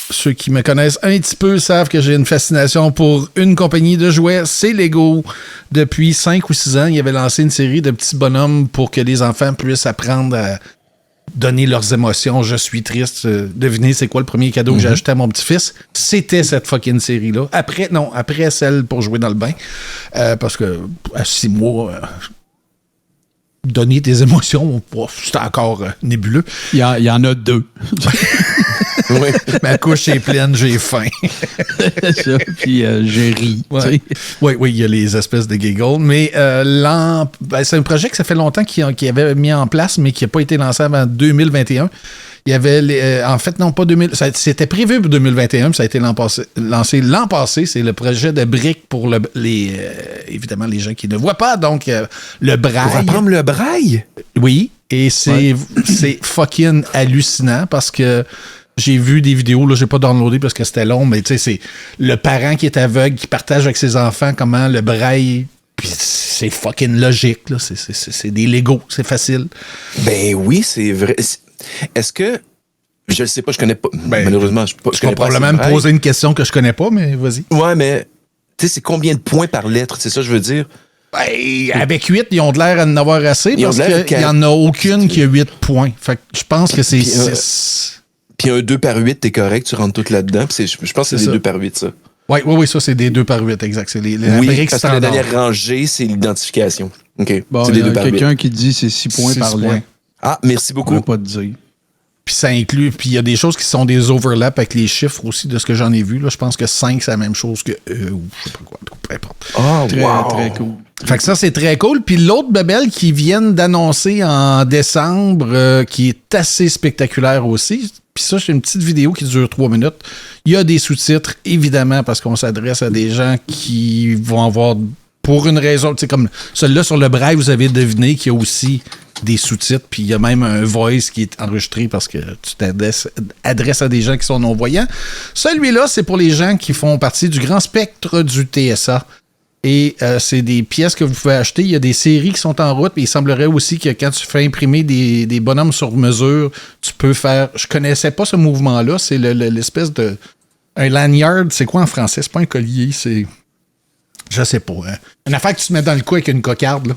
ceux qui me connaissent un petit peu savent que j'ai une fascination pour une compagnie de jouets, c'est Lego. Depuis 5 ou 6 ans, ils avaient lancé une série de petits bonhommes pour que les enfants puissent apprendre à donner leurs émotions. Je suis triste. Devinez c'est quoi le premier cadeau que j'ai acheté à mon petit-fils? C'était cette fucking série-là. Après celle pour jouer dans le bain. Parce que à 6 mois, donner tes émotions, c'est encore nébuleux. Il y en a 2. Oui. Ma couche est pleine, j'ai faim. Ça, puis j'ai ri. Ouais. Oui, il y a les espèces de giggles. Mais c'est un projet que ça fait longtemps qu'ils avaient mis en place, mais qui n'a pas été lancé avant 2021. Il y avait, en fait, non, pas 2000. C'était prévu pour 2021, puis ça a été lancé l'an passé. C'est le projet de briques pour évidemment, les gens qui ne voient pas. Donc, le braille. Pour apprendre le braille? Oui. Et c'est fucking hallucinant parce que j'ai vu des vidéos, là, j'ai pas downloadé parce que c'était long, mais tu sais, c'est le parent qui est aveugle qui partage avec ses enfants comment le braille. Puis c'est fucking logique, là. C'est des Legos, c'est facile. Ben oui, c'est vrai. Est-ce que. Je le sais pas, je connais pas. Malheureusement, je connais pas. Probablement me poser une question que je connais pas, mais vas-y. Ouais, mais. Tu sais, c'est combien de points par lettre? C'est ça, je veux dire. Ben, avec 8, ils ont de l'air à en avoir assez parce qu'il n'y en a aucune qui a 8 points. Fait que je pense que c'est 6. Puis un 2 par 8, t'es correct, tu rentres tout là-dedans. Je pense que c'est des 2 par 8, ça. Oui, ça, c'est des 2 par 8, exact. C'est les briques parce standards. Que la dernière rangée, c'est l'identification. OK. Bon, c'est il y a 2 par 8. quelqu'un qui dit c'est 6 points par lettre. Ah, merci beaucoup. Je ne pas te dire. Puis ça inclut, puis il y a des choses qui sont des overlaps avec les chiffres aussi, de ce que j'en ai vu. Là, je pense que 5, c'est la même chose que ou je sais pas quoi, peu importe. Très cool. Fait que ça, c'est très cool. Puis l'autre bebelle qui viennent d'annoncer en décembre, qui est assez spectaculaire aussi, puis ça, c'est une petite vidéo qui dure 3 minutes. Il y a des sous-titres, évidemment, parce qu'on s'adresse à des gens qui vont avoir, pour une raison, tu sais, comme celui-là sur le braille, vous avez deviné qu'il y a aussi des sous-titres, puis il y a même un voice qui est enregistré parce que tu t'adresses à des gens qui sont non-voyants. Celui-là, c'est pour les gens qui font partie du grand spectre du TSA. Et c'est des pièces que vous pouvez acheter. Il y a des séries qui sont en route. Et il semblerait aussi que quand tu fais imprimer des bonhommes sur mesure, tu peux faire... Je connaissais pas ce mouvement-là. C'est l'espèce de... Un lanyard, c'est quoi en français? C'est pas un collier, c'est... Je sais pas. Hein? Une affaire que tu te mets dans le cou avec une cocarde, là.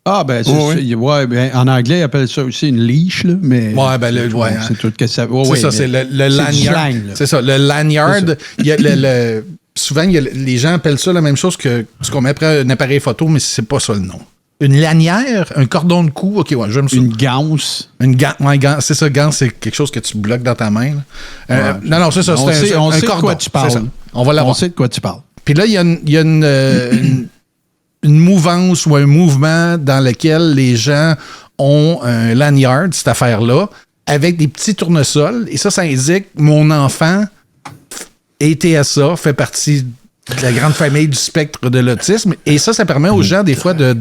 Ah, ben, ben, en anglais, ils appellent ça aussi une leash, là, mais... Ouais, ben, c'est tout que ça... c'est ça, c'est le lanyard. C'est ça, le lanyard. Il y a souvent, les gens appellent ça la même chose que ce qu'on met après un appareil photo, mais c'est pas ça le nom. Une lanière, un cordon de cou, ok, ouais, j'aime ça. Une ganse. C'est ça, ganse, c'est quelque chose que tu bloques dans ta main. Non, c'est ça, c'est on un sait cordon. De quoi tu parles. On va l'avoir. On sait de quoi tu parles. Puis là, il y a une mouvance ou un mouvement dans lequel les gens ont un lanyard, cette affaire-là, avec des petits tournesols. Et ça indique mon enfant et TSA fait partie la grande famille du spectre de l'autisme. Et ça permet aux gens, des fois, de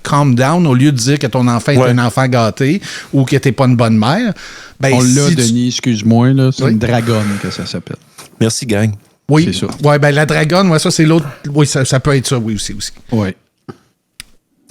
calm down au lieu de dire que ton enfant est un enfant gâté ou que t'es pas une bonne mère. Ben, on l'a, Denis, excuse-moi, là, c'est une dragonne que ça s'appelle. Merci, gang. Oui, c'est ça. Ouais, ben la dragonne, ça, c'est l'autre. Oui, ça peut être ça, oui, aussi. Oui.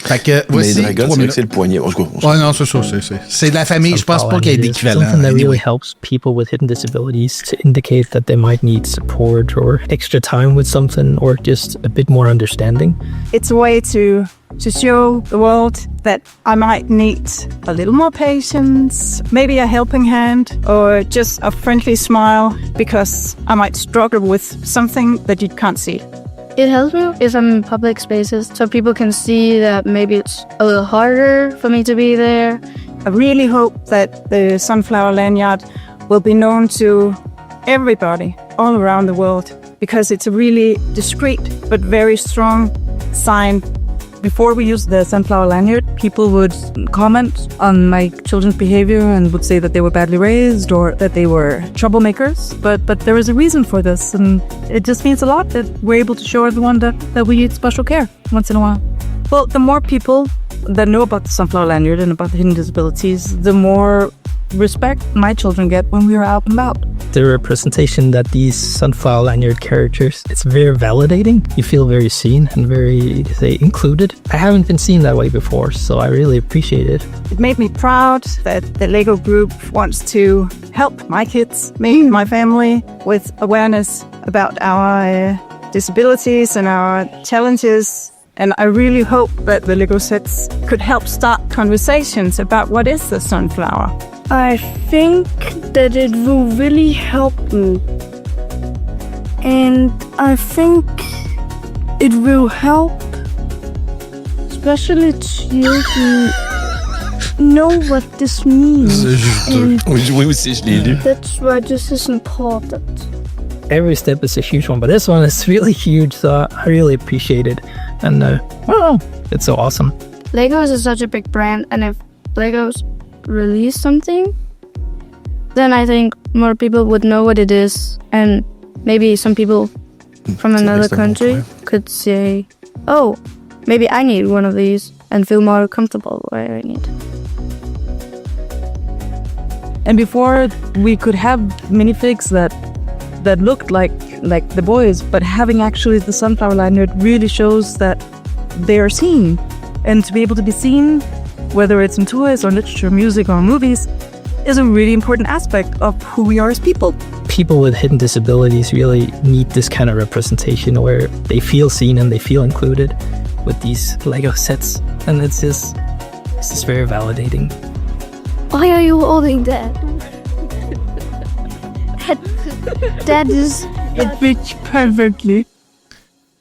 Fait que, voici. Mais dragonne, c'est le poignet. Ouais, non, c'est ça. C'est de la famille. Je pense pas qu'il y ait d'équivalent. Something that really helps people with hidden disabilities to indicate that they might need support or extra time with something or just a bit more understanding. It's a way to show the world that I might need a little more patience, maybe a helping hand, or just a friendly smile because I might struggle with something that you can't see. It helps me if I'm in public spaces so people can see that maybe it's a little harder for me to be there. I really hope that the Sunflower Lanyard will be known to everybody all around the world because it's a really discreet but very strong sign. Before we used the Sunflower Lanyard, people would comment on my children's behavior and would say that they were badly raised or that they were troublemakers. But there is a reason for this, and it just means a lot that we're able to show everyone that we need special care once in a while. Well, the more people that know about the Sunflower Lanyard and about the hidden disabilities, the more respect my children get when we are out and about. The representation that these Sunflower Lanyard characters, it's very validating. You feel very seen and very, included. I haven't been seen that way before, so I really appreciate it. It made me proud that the LEGO Group wants to help my kids, me and my family, with awareness about our disabilities and our challenges. And I really hope that the LEGO sets could help start conversations about what is the sunflower. I think that it will really help me. And I think it will help especially children know what this means. Oui, aussi, je l'ai lu. That's why this is important. Every step is a huge one, but this one is really huge, so I really appreciate it. And, well, it's so awesome. Legos is such a big brand, and if Legos release something, then I think more people would know what it is, and maybe some people from another country could say, oh, maybe I need one of these, and feel more comfortable where I need. And before, we could have minifigs that looked like the boys, but having actually the Sunflower Lanyard really shows that they are seen. And to be able to be seen, whether it's in toys or literature, music or movies, is a really important aspect of who we are as people. People with hidden disabilities really need this kind of representation where they feel seen and they feel included with these Lego sets. And it's just very validating. Why are you holding that? That is... It fits perfectly.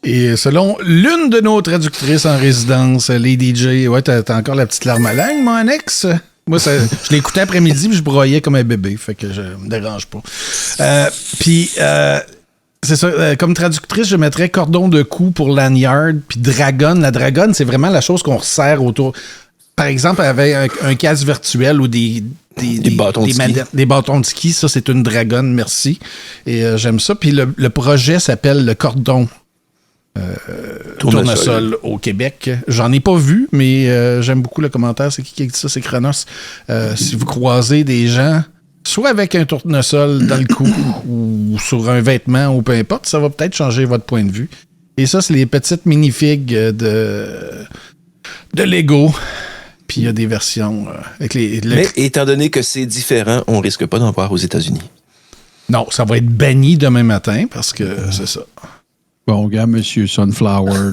Et selon l'une de nos traductrices en résidence, les DJ, ouais, t'as encore la petite larme à langue, mon ex? Moi, je l'écoutais après-midi puis je broyais comme un bébé, fait que je me dérange pas. Puis, c'est ça, comme traductrice, je mettrais cordon de cou pour lanyard, puis dragonne. La dragonne, c'est vraiment la chose qu'on resserre autour. Par exemple, avec un casque virtuel ou des bâtons de ski, ça, c'est une dragonne, merci. Et j'aime ça. Puis le projet s'appelle le cordon tournesol au Québec. J'en ai pas vu, mais j'aime beaucoup le commentaire. C'est qui a dit ça? C'est Chronos. Si vous croisez des gens, soit avec un tournesol dans le cou ou sur un vêtement ou peu importe, ça va peut-être changer votre point de vue. Et ça, c'est les petites minifigs de Lego. Puis il y a des versions avec Mais étant donné que c'est différent, on risque pas d'en voir aux États-Unis. Non, ça va être banni demain matin parce que c'est ça. Bon, gars, Monsieur Sunflower.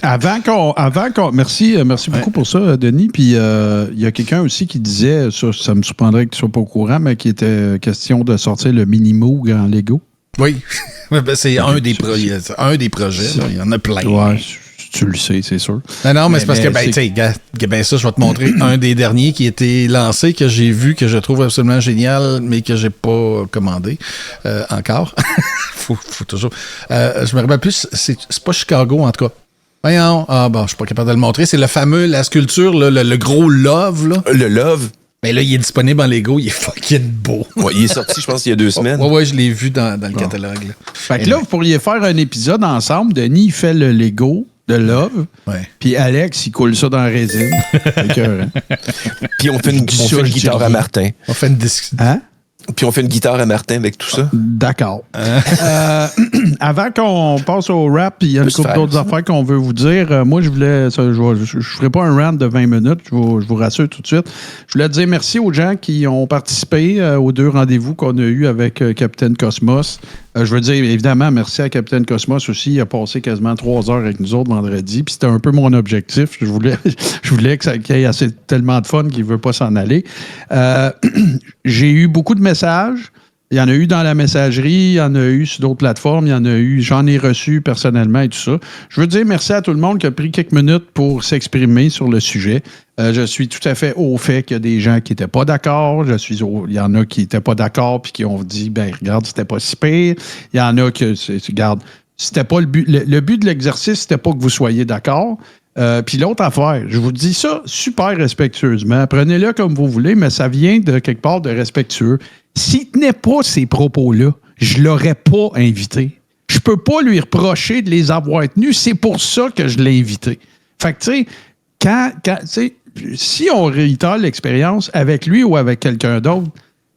Avant qu'on merci beaucoup pour ça, Denis. Puis il y a quelqu'un aussi qui disait, ça me surprendrait que tu sois pas au courant, mais qui était question de sortir le Mini-Moog en Lego. Oui, c'est un des projets. Il y en a plein. Ouais, tu le sais, c'est sûr. Non, mais c'est parce que, tu sais, ça, je vais te montrer un des derniers qui a été lancé, que j'ai vu, que je trouve absolument génial, mais que j'ai pas commandé encore. faut toujours. Je me rappelle plus, c'est pas Chicago, en tout cas. Voyons. Je suis pas capable de le montrer. C'est la sculpture, là, le gros Love. Là. Le Love? Ben là, il est disponible en Lego, il est fucking beau. Ouais, il est sorti, je pense, il y a 2 semaines. Ouais, je l'ai vu dans le catalogue. Là. Fait que là, vous pourriez faire un épisode ensemble. Denis, il fait le Lego de Love. Ouais. Puis Alex, il coule ça dans la résine. Puis on fait une guitare à Martin. On fait une discussion. Hein? Puis on fait une guitare à Martin avec tout ça. D'accord. Avant qu'on passe au rap, il y a une couple d'autres affaires qu'on veut vous dire. Moi, je voulais... Je ne ferai pas un rant de 20 minutes, je vous rassure tout de suite. Je voulais dire merci aux gens qui ont participé aux 2 rendez-vous qu'on a eus avec Capitaine Cosmos. Je veux dire, évidemment, merci à Capitaine Cosmos aussi. Il a passé quasiment 3 heures avec nous autres vendredi. Puis c'était un peu mon objectif. Je voulais qu'il y ait tellement de fun qu'il ne veut pas s'en aller. J'ai eu beaucoup de messages. Il y en a eu dans la messagerie, il y en a eu sur d'autres plateformes, il y en a eu, j'en ai reçu personnellement et tout ça. Je veux dire merci à tout le monde qui a pris quelques minutes pour s'exprimer sur le sujet. Je suis tout à fait au fait qu'il y a des gens qui n'étaient pas d'accord. Il y en a qui n'étaient pas d'accord puis qui ont dit, ben regarde, c'était pas si pire. Il y en a qui, regarde, c'était pas le but. Le but de l'exercice, c'était pas que vous soyez d'accord. Puis l'autre affaire, je vous dis ça super respectueusement. Prenez-le comme vous voulez, mais ça vient de quelque part de respectueux. S'il tenait pas ces propos-là, je l'aurais pas invité. Je peux pas lui reprocher de les avoir tenus. C'est pour ça que je l'ai invité. Fait que, tu sais, si on réitère l'expérience avec lui ou avec quelqu'un d'autre,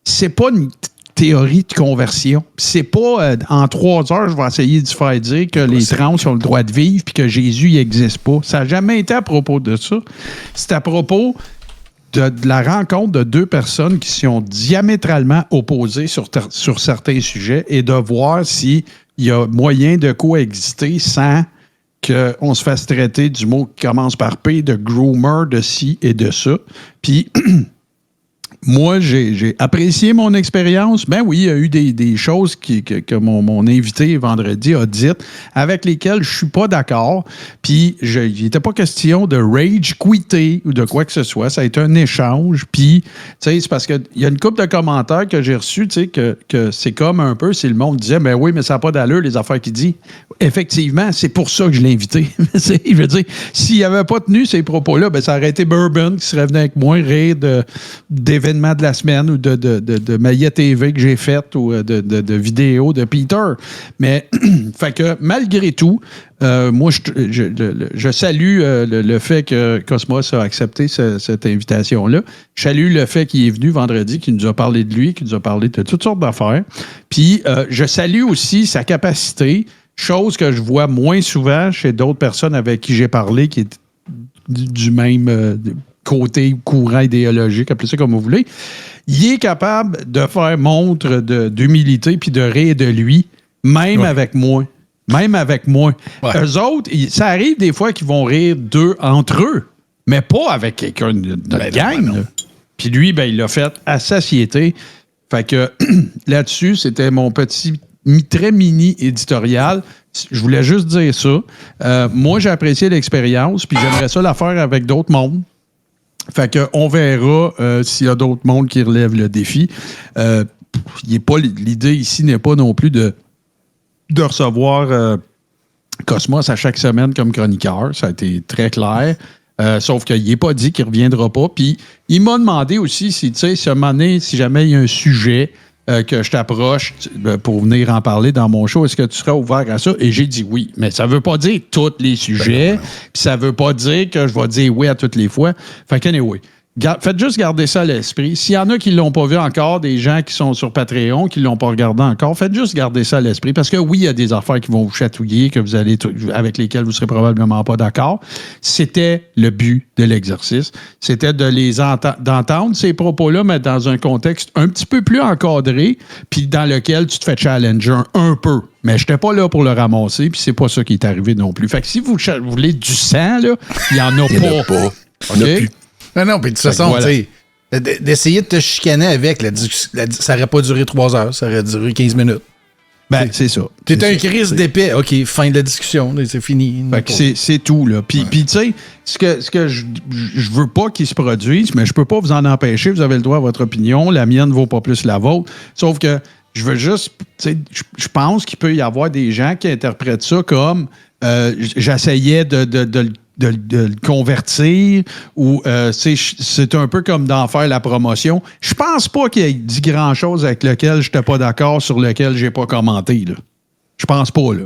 c'est pas une théorie de conversion. C'est pas en 3 heures, je vais essayer de se faire dire que les trans ont le droit de vivre puis que Jésus n'existe pas. Ça n'a jamais été à propos de ça. C'est à propos de la rencontre de 2 personnes qui sont diamétralement opposées sur certains sujets et de voir s'il y a moyen de coexister sans qu'on se fasse traiter du mot qui commence par P, de groomer, de ci et de ça. Puis... Moi, j'ai apprécié mon expérience. Ben oui, il y a eu des choses que mon invité vendredi a dites avec lesquelles je suis pas d'accord. Puis, il n'était pas question de rage quitter ou de quoi que ce soit. Ça a été un échange. Puis, tu sais, c'est parce qu'il y a une couple de commentaires que j'ai reçus, tu sais, que c'est comme un peu si le monde disait, ben oui, mais ça n'a pas d'allure, les affaires qu'il dit. Effectivement, c'est pour ça que je l'ai invité. Je veux dire, s'il n'avait pas tenu ces propos-là, ben ça aurait été Bourbon qui serait venu avec moi rire d'événements de la semaine ou de Maillet TV que j'ai fait ou de vidéos de Peter. Mais, fait que malgré tout, moi, je salue le fait que Cosmos a accepté cette invitation-là. Je salue le fait qu'il est venu vendredi, qu'il nous a parlé de lui, qu'il nous a parlé de toutes sortes d'affaires. Puis, je salue aussi sa capacité, chose que je vois moins souvent chez d'autres personnes avec qui j'ai parlé, qui est du même... côté courant idéologique, appelez ça comme vous voulez, il est capable de faire montre d'humilité puis de rire de lui, même avec moi. Même avec moi. Ouais. Eux autres, ça arrive des fois qu'ils vont rire d'eux entre eux, mais pas avec quelqu'un de notre gang. Puis lui, ben, il l'a fait à satiété. Fait que là-dessus, c'était mon petit très mini éditorial. Je voulais juste dire ça. Moi, j'ai apprécié l'expérience, puis j'aimerais ça la faire avec d'autres mondes. Fait qu'on verra s'il y a d'autres mondes qui relèvent le défi. L'idée ici n'est pas non plus de recevoir Cosmos à chaque semaine comme chroniqueur. Ça a été très clair. Sauf qu'il n'est pas dit qu'il ne reviendra pas. Puis il m'a demandé aussi si à un moment donné, si jamais il y a un sujet que je t'approche pour venir en parler dans mon show, est-ce que tu serais ouvert à ça? Et j'ai dit oui. Mais ça ne veut pas dire tous les sujets, puis ça ne veut pas dire que je vais dire oui à toutes les fois. Fait qu'anyway, faites juste garder ça à l'esprit. S'il y en a qui ne l'ont pas vu encore, des gens qui sont sur Patreon, qui ne l'ont pas regardé encore, faites juste garder ça à l'esprit. Parce que oui, il y a des affaires qui vont vous chatouiller, avec lesquelles vous ne serez probablement pas d'accord. C'était le but de l'exercice. C'était d'entendre ces propos-là, mais dans un contexte un petit peu plus encadré, puis dans lequel tu te fais challenger un peu. Mais je n'étais pas là pour le ramasser, puis c'est pas ça qui est arrivé non plus. Fait que si vous voulez du sang, là, il n'y en a pas. On n'a plus. Non, puis de toute façon, voilà. Tu sais, d'essayer de te chicaner avec, ça n'aurait pas duré 3 heures, ça aurait duré 15 minutes. Ben, c'est ça. T'es un crise d'épée. OK, fin de la discussion, c'est fini. Fait que c'est tout, là. Puis, tu sais, ce que je veux pas qu'il se produise, mais je peux pas vous en empêcher. Vous avez le droit à votre opinion. La mienne ne vaut pas plus la vôtre. Sauf que je veux juste, tu sais, je pense qu'il peut y avoir des gens qui interprètent ça comme j'essayais de le convertir ou c'est un peu comme d'en faire la promotion. Je pense pas qu'il ait dit grand-chose avec lequel je n'étais pas d'accord, sur lequel j'ai pas commenté. Là. Je pense pas, là.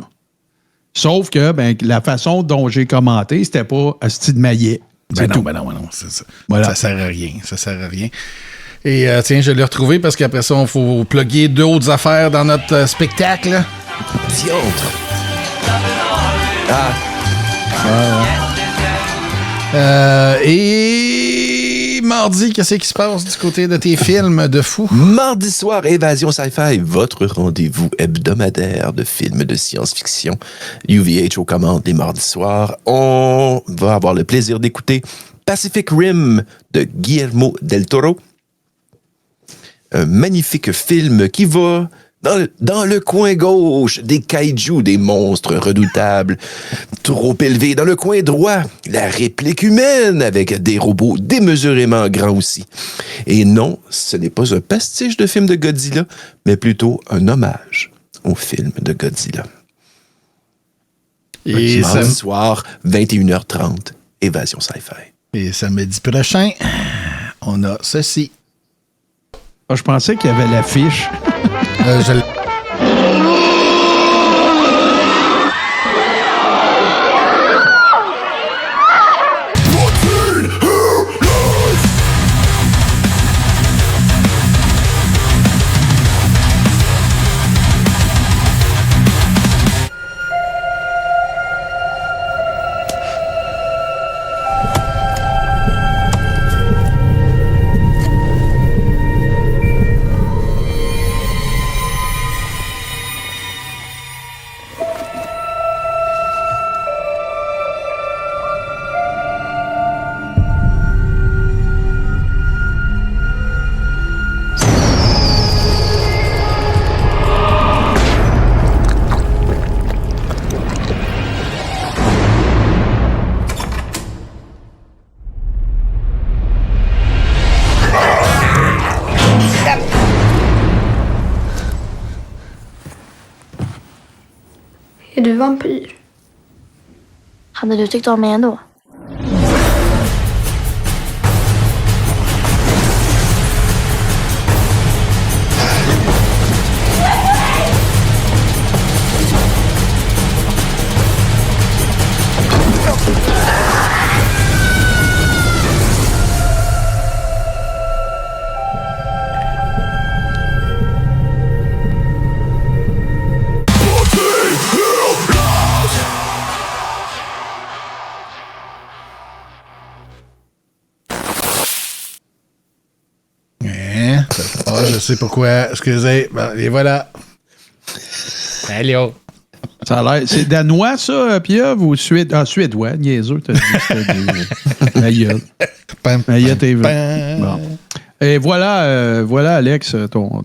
Sauf que la façon dont j'ai commenté, c'était pas asti de maillet. Non, c'est ça. Voilà. Ça sert à rien. Et tiens, je l'ai retrouvé parce qu'après ça, il faut plugger d'autres affaires dans notre spectacle. Diantre. Et mardi, qu'est-ce qui se passe du côté de tes films de fou? Mardi soir, Évasion Sci-Fi, votre rendez-vous hebdomadaire de films de science-fiction. UVH aux commandes les mardis soirs. On va avoir le plaisir d'écouter Pacific Rim de Guillermo del Toro. Un magnifique film qui va dans le coin gauche des kaiju, des monstres redoutables, trop élevés. Dans le coin droit, la réplique humaine avec des robots démesurément grands aussi. Et non, ce n'est pas un pastiche de film de Godzilla, mais plutôt un hommage au film de Godzilla. Et samedi soir, 21h30, Évasion Sci-Fi. Et samedi prochain, on a ceci. Je pensais qu'il y avait l'affiche. Är du vampyr? Hade du tyckt om mig ändå? Je sais pourquoi. Excusez. Bon, et voilà. Allô. Ça a l'air. C'est danois, ça, Pieuvre, ou suédois? Niaiseux, t'as dit que ma gueule. Ma gueule TV. Bon. Et voilà, Alex, ton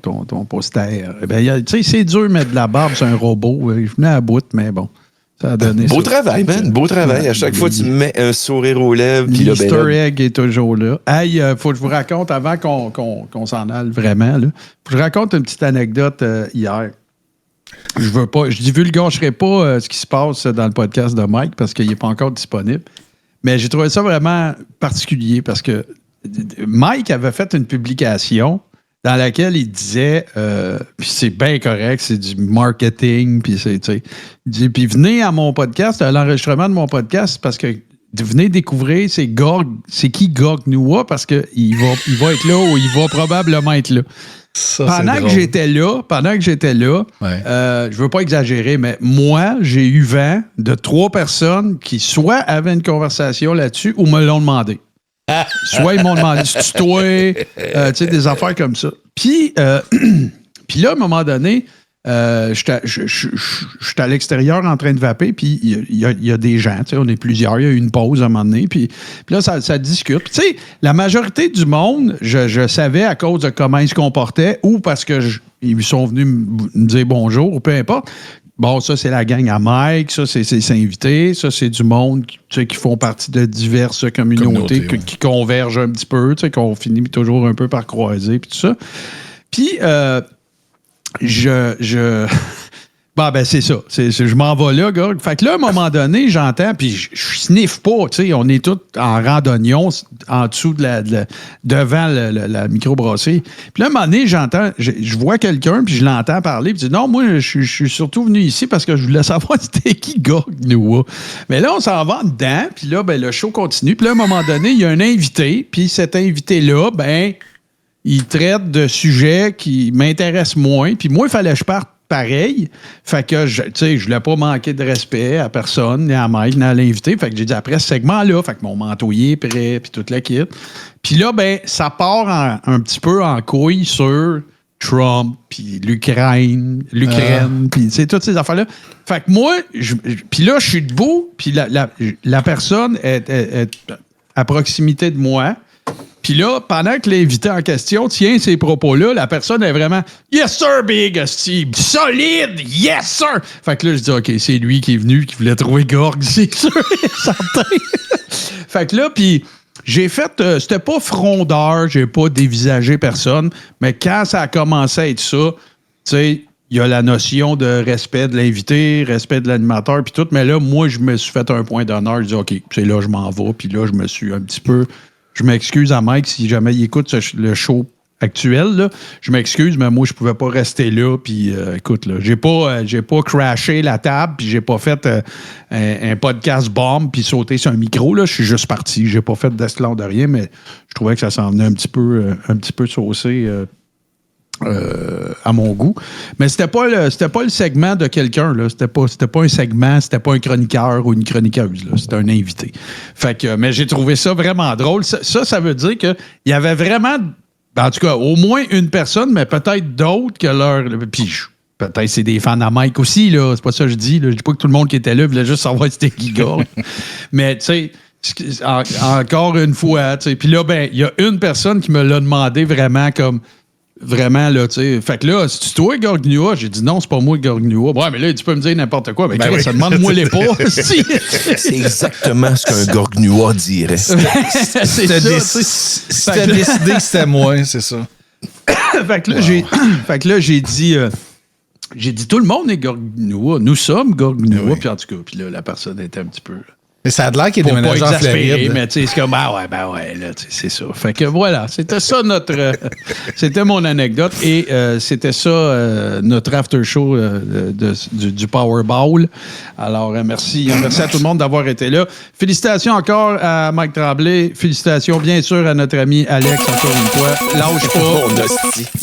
poster. Tu sais, c'est dur de mettre de la barbe sur un robot. Je venais à bout, mais bon. Ça a donné beau ça. Travail, man. Beau travail. À chaque fois, tu mets un sourire aux lèvres. L'Easter egg est toujours là. Hey, faut que je vous raconte, avant qu'on s'en aille vraiment, là, faut que je raconte une petite anecdote hier. Je divulguerai pas ce qui se passe dans le podcast de Mike parce qu'il n'est pas encore disponible. Mais j'ai trouvé ça vraiment particulier parce que Mike avait fait une publication dans laquelle il disait, puis c'est bien correct, c'est du marketing, puis il dit, puis venez à mon podcast, à l'enregistrement de mon podcast, parce que venez découvrir c'est qui Gorg Nua, parce qu'il va être là ou il va probablement être là. Ça, pendant que j'étais là, ouais. Je veux pas exagérer, mais moi, j'ai eu vent de 3 personnes qui soit avaient une conversation là-dessus ou me l'ont demandé. Soit ils m'ont demandé si tu toi, des affaires comme ça. Puis là, à un moment donné, j'étais à l'extérieur en train de vaper, puis il y a des gens, on est plusieurs, il y a eu une pause à un moment donné, puis là, ça discute. Puis tu sais, la majorité du monde, je savais à cause de comment ils se comportaient ou parce que ils sont venus me dire bonjour, ou peu importe. Bon, ça, c'est la gang à Mike, ça, c'est ses invités, ça, c'est du monde qui font partie de diverses communautés qui convergent un petit peu, qu'on finit toujours un peu par croiser, puis tout ça. Puis, Bah ben c'est ça. Je m'en vais là, gars. Fait que là, à un moment donné, j'entends, puis je sniffe pas, tu sais, on est tous en rang d'oignons en dessous devant la microbrasserie. Puis là, à un moment donné, j'entends, je vois quelqu'un, puis je l'entends parler, puis je dis non, moi, je suis surtout venu ici parce que je voulais savoir c'était qui Gorgnoua. Mais là, on s'en va dedans, puis là, ben le show continue. Puis là, à un moment donné, il y a un invité, puis cet invité-là, ben, il traite de sujets qui m'intéressent moins, puis moi, il fallait que je parte pareil. Fait que, tu sais, je voulais pas manquer de respect à personne, ni à Mike, ni à l'invité. Fait que j'ai dit, après ce segment-là, fait que mon manteau y est prêt, puis toute la kit. Puis là, ben, ça part un petit peu en couille sur Trump, puis l'Ukraine, puis tu sais, toutes ces affaires-là. Fait que moi, puis là, je suis debout, puis la personne est à proximité de moi. Puis là, pendant que l'invité en question tient ces propos-là, la personne est vraiment « Yes, sir, big, Steve! Solide! Yes, sir! » Fait que là, je dis « OK, c'est lui qui est venu, qui voulait trouver Gorg, c'est sûr et certain. » Fait que là, puis j'ai fait... c'était pas frondeur, j'ai pas dévisagé personne, mais quand ça a commencé à être ça, tu sais, il y a la notion de respect de l'invité, respect de l'animateur, puis tout, mais là, moi, je me suis fait un point d'honneur. Je dis « OK, c'est là, je m'en vais. » Puis là, je me suis un petit peu... Je m'excuse à Mike si jamais il écoute le show actuel. Là. Je m'excuse, mais moi, je pouvais pas rester là. Puis, écoute, là, j'ai pas crashé la table, puis j'ai pas fait un podcast bomb, puis sauté sur un micro. Là. Je suis juste parti. J'ai pas fait d'esclandre de rien, mais je trouvais que ça s'en venait un petit peu saucé à mon goût. Mais c'était pas le segment de quelqu'un, là. C'était pas un segment, c'était pas un chroniqueur ou une chroniqueuse, là. C'était un invité. Fait que, mais j'ai trouvé ça vraiment drôle. Ça veut dire qu'il y avait vraiment, en tout cas, au moins une personne, mais peut-être d'autres que leur... Puis peut-être c'est des fans à Mike aussi, là. C'est pas ça que je dis, là. Je dis pas que tout le monde qui était là voulait juste savoir si c'était qui Gorg. Mais, tu sais, encore une fois, tu sais. Puis là, ben, il y a une personne qui me l'a demandé vraiment comme... Vraiment, là, tu sais. Fait que là, c'est toi, Gorgnoua? J'ai dit non, c'est pas moi, Gorgnoua. Ouais, mais là, tu peux me dire n'importe quoi. Ben, Chris, oui. Ça demande-moi les pas. C'est exactement ce qu'un Gorgnoua dirait. Si t'as décidé que c'était moi, c'est ça. Fait que là, j'ai dit tout le monde est Gorgnoua. Nous sommes Gorgnoua. Oui. Puis en tout cas, puis là, la personne était un petit peu... Mais ça a l'air qu'il y a des ménagers en Floride. Mais tu sais, c'est comme, ben ouais, là, c'est ça. Fait que voilà, c'était ça c'était mon anecdote et c'était ça notre after show du Powerball. Alors, merci à tout le monde d'avoir été là. Félicitations encore à Mike Tremblay. Félicitations, bien sûr, à notre ami Alex, encore une fois. Lâche pas.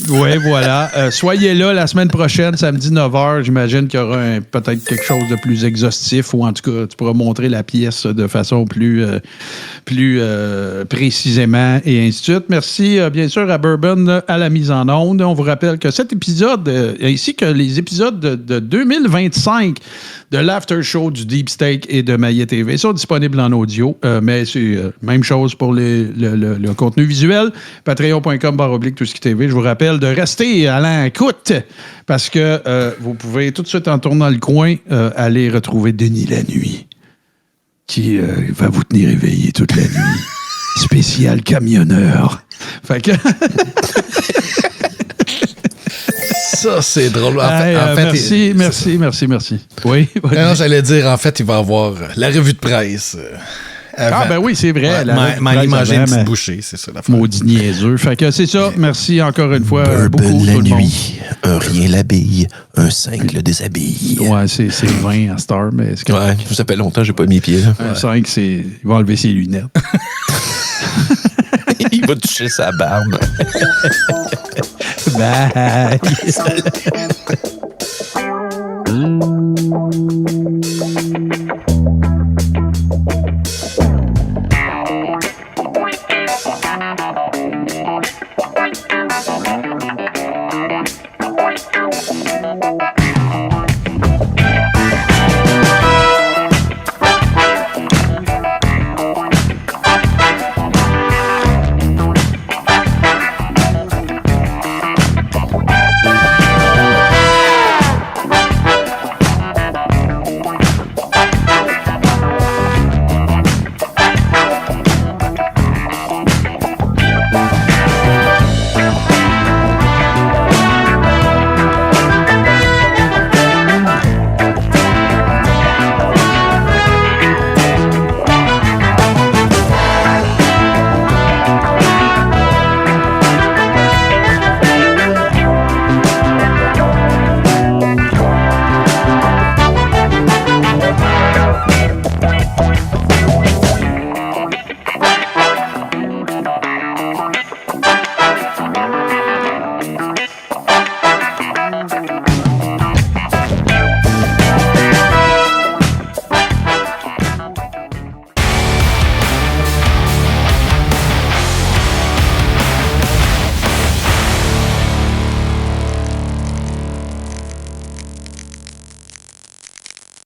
Oui, voilà. Soyez là la semaine prochaine, samedi 9h. J'imagine qu'il y aura peut-être quelque chose de plus exhaustif ou en tout cas, tu pourras montrer la pièce de façon plus précisément et ainsi de suite. Merci bien sûr à Bourbon à la mise en onde. On vous rappelle que cet épisode, ainsi que les épisodes de 2025 de l'After Show du Deep Steak et de Maillet TV sont disponibles en audio, mais c'est même chose pour le contenu visuel. Patreon.com/tout ce qui TV. Je vous rappelle de rester à l'écoute parce que vous pouvez tout de suite en tournant le coin aller retrouver Denis la nuit. Qui va vous tenir éveillé toute la nuit. Spécial camionneur. Fait que... Ça, c'est drôle. En fait, merci. Oui. Non, j'allais dire, en fait, il va y avoir la revue de presse. Ah, ben oui, c'est vrai. M'aller manger une petite bouchée, c'est ça la maudit niaiseux. Fait que c'est ça. Merci encore une fois. Bourbon la nuit, un rien l'habille, un 5 le déshabille. Ouais, c'est 20 à Star, mais c'est ouais, ça fait longtemps que j'ai pas mis pied. Un 5, il va enlever ses lunettes. Il va toucher sa barbe. Bye.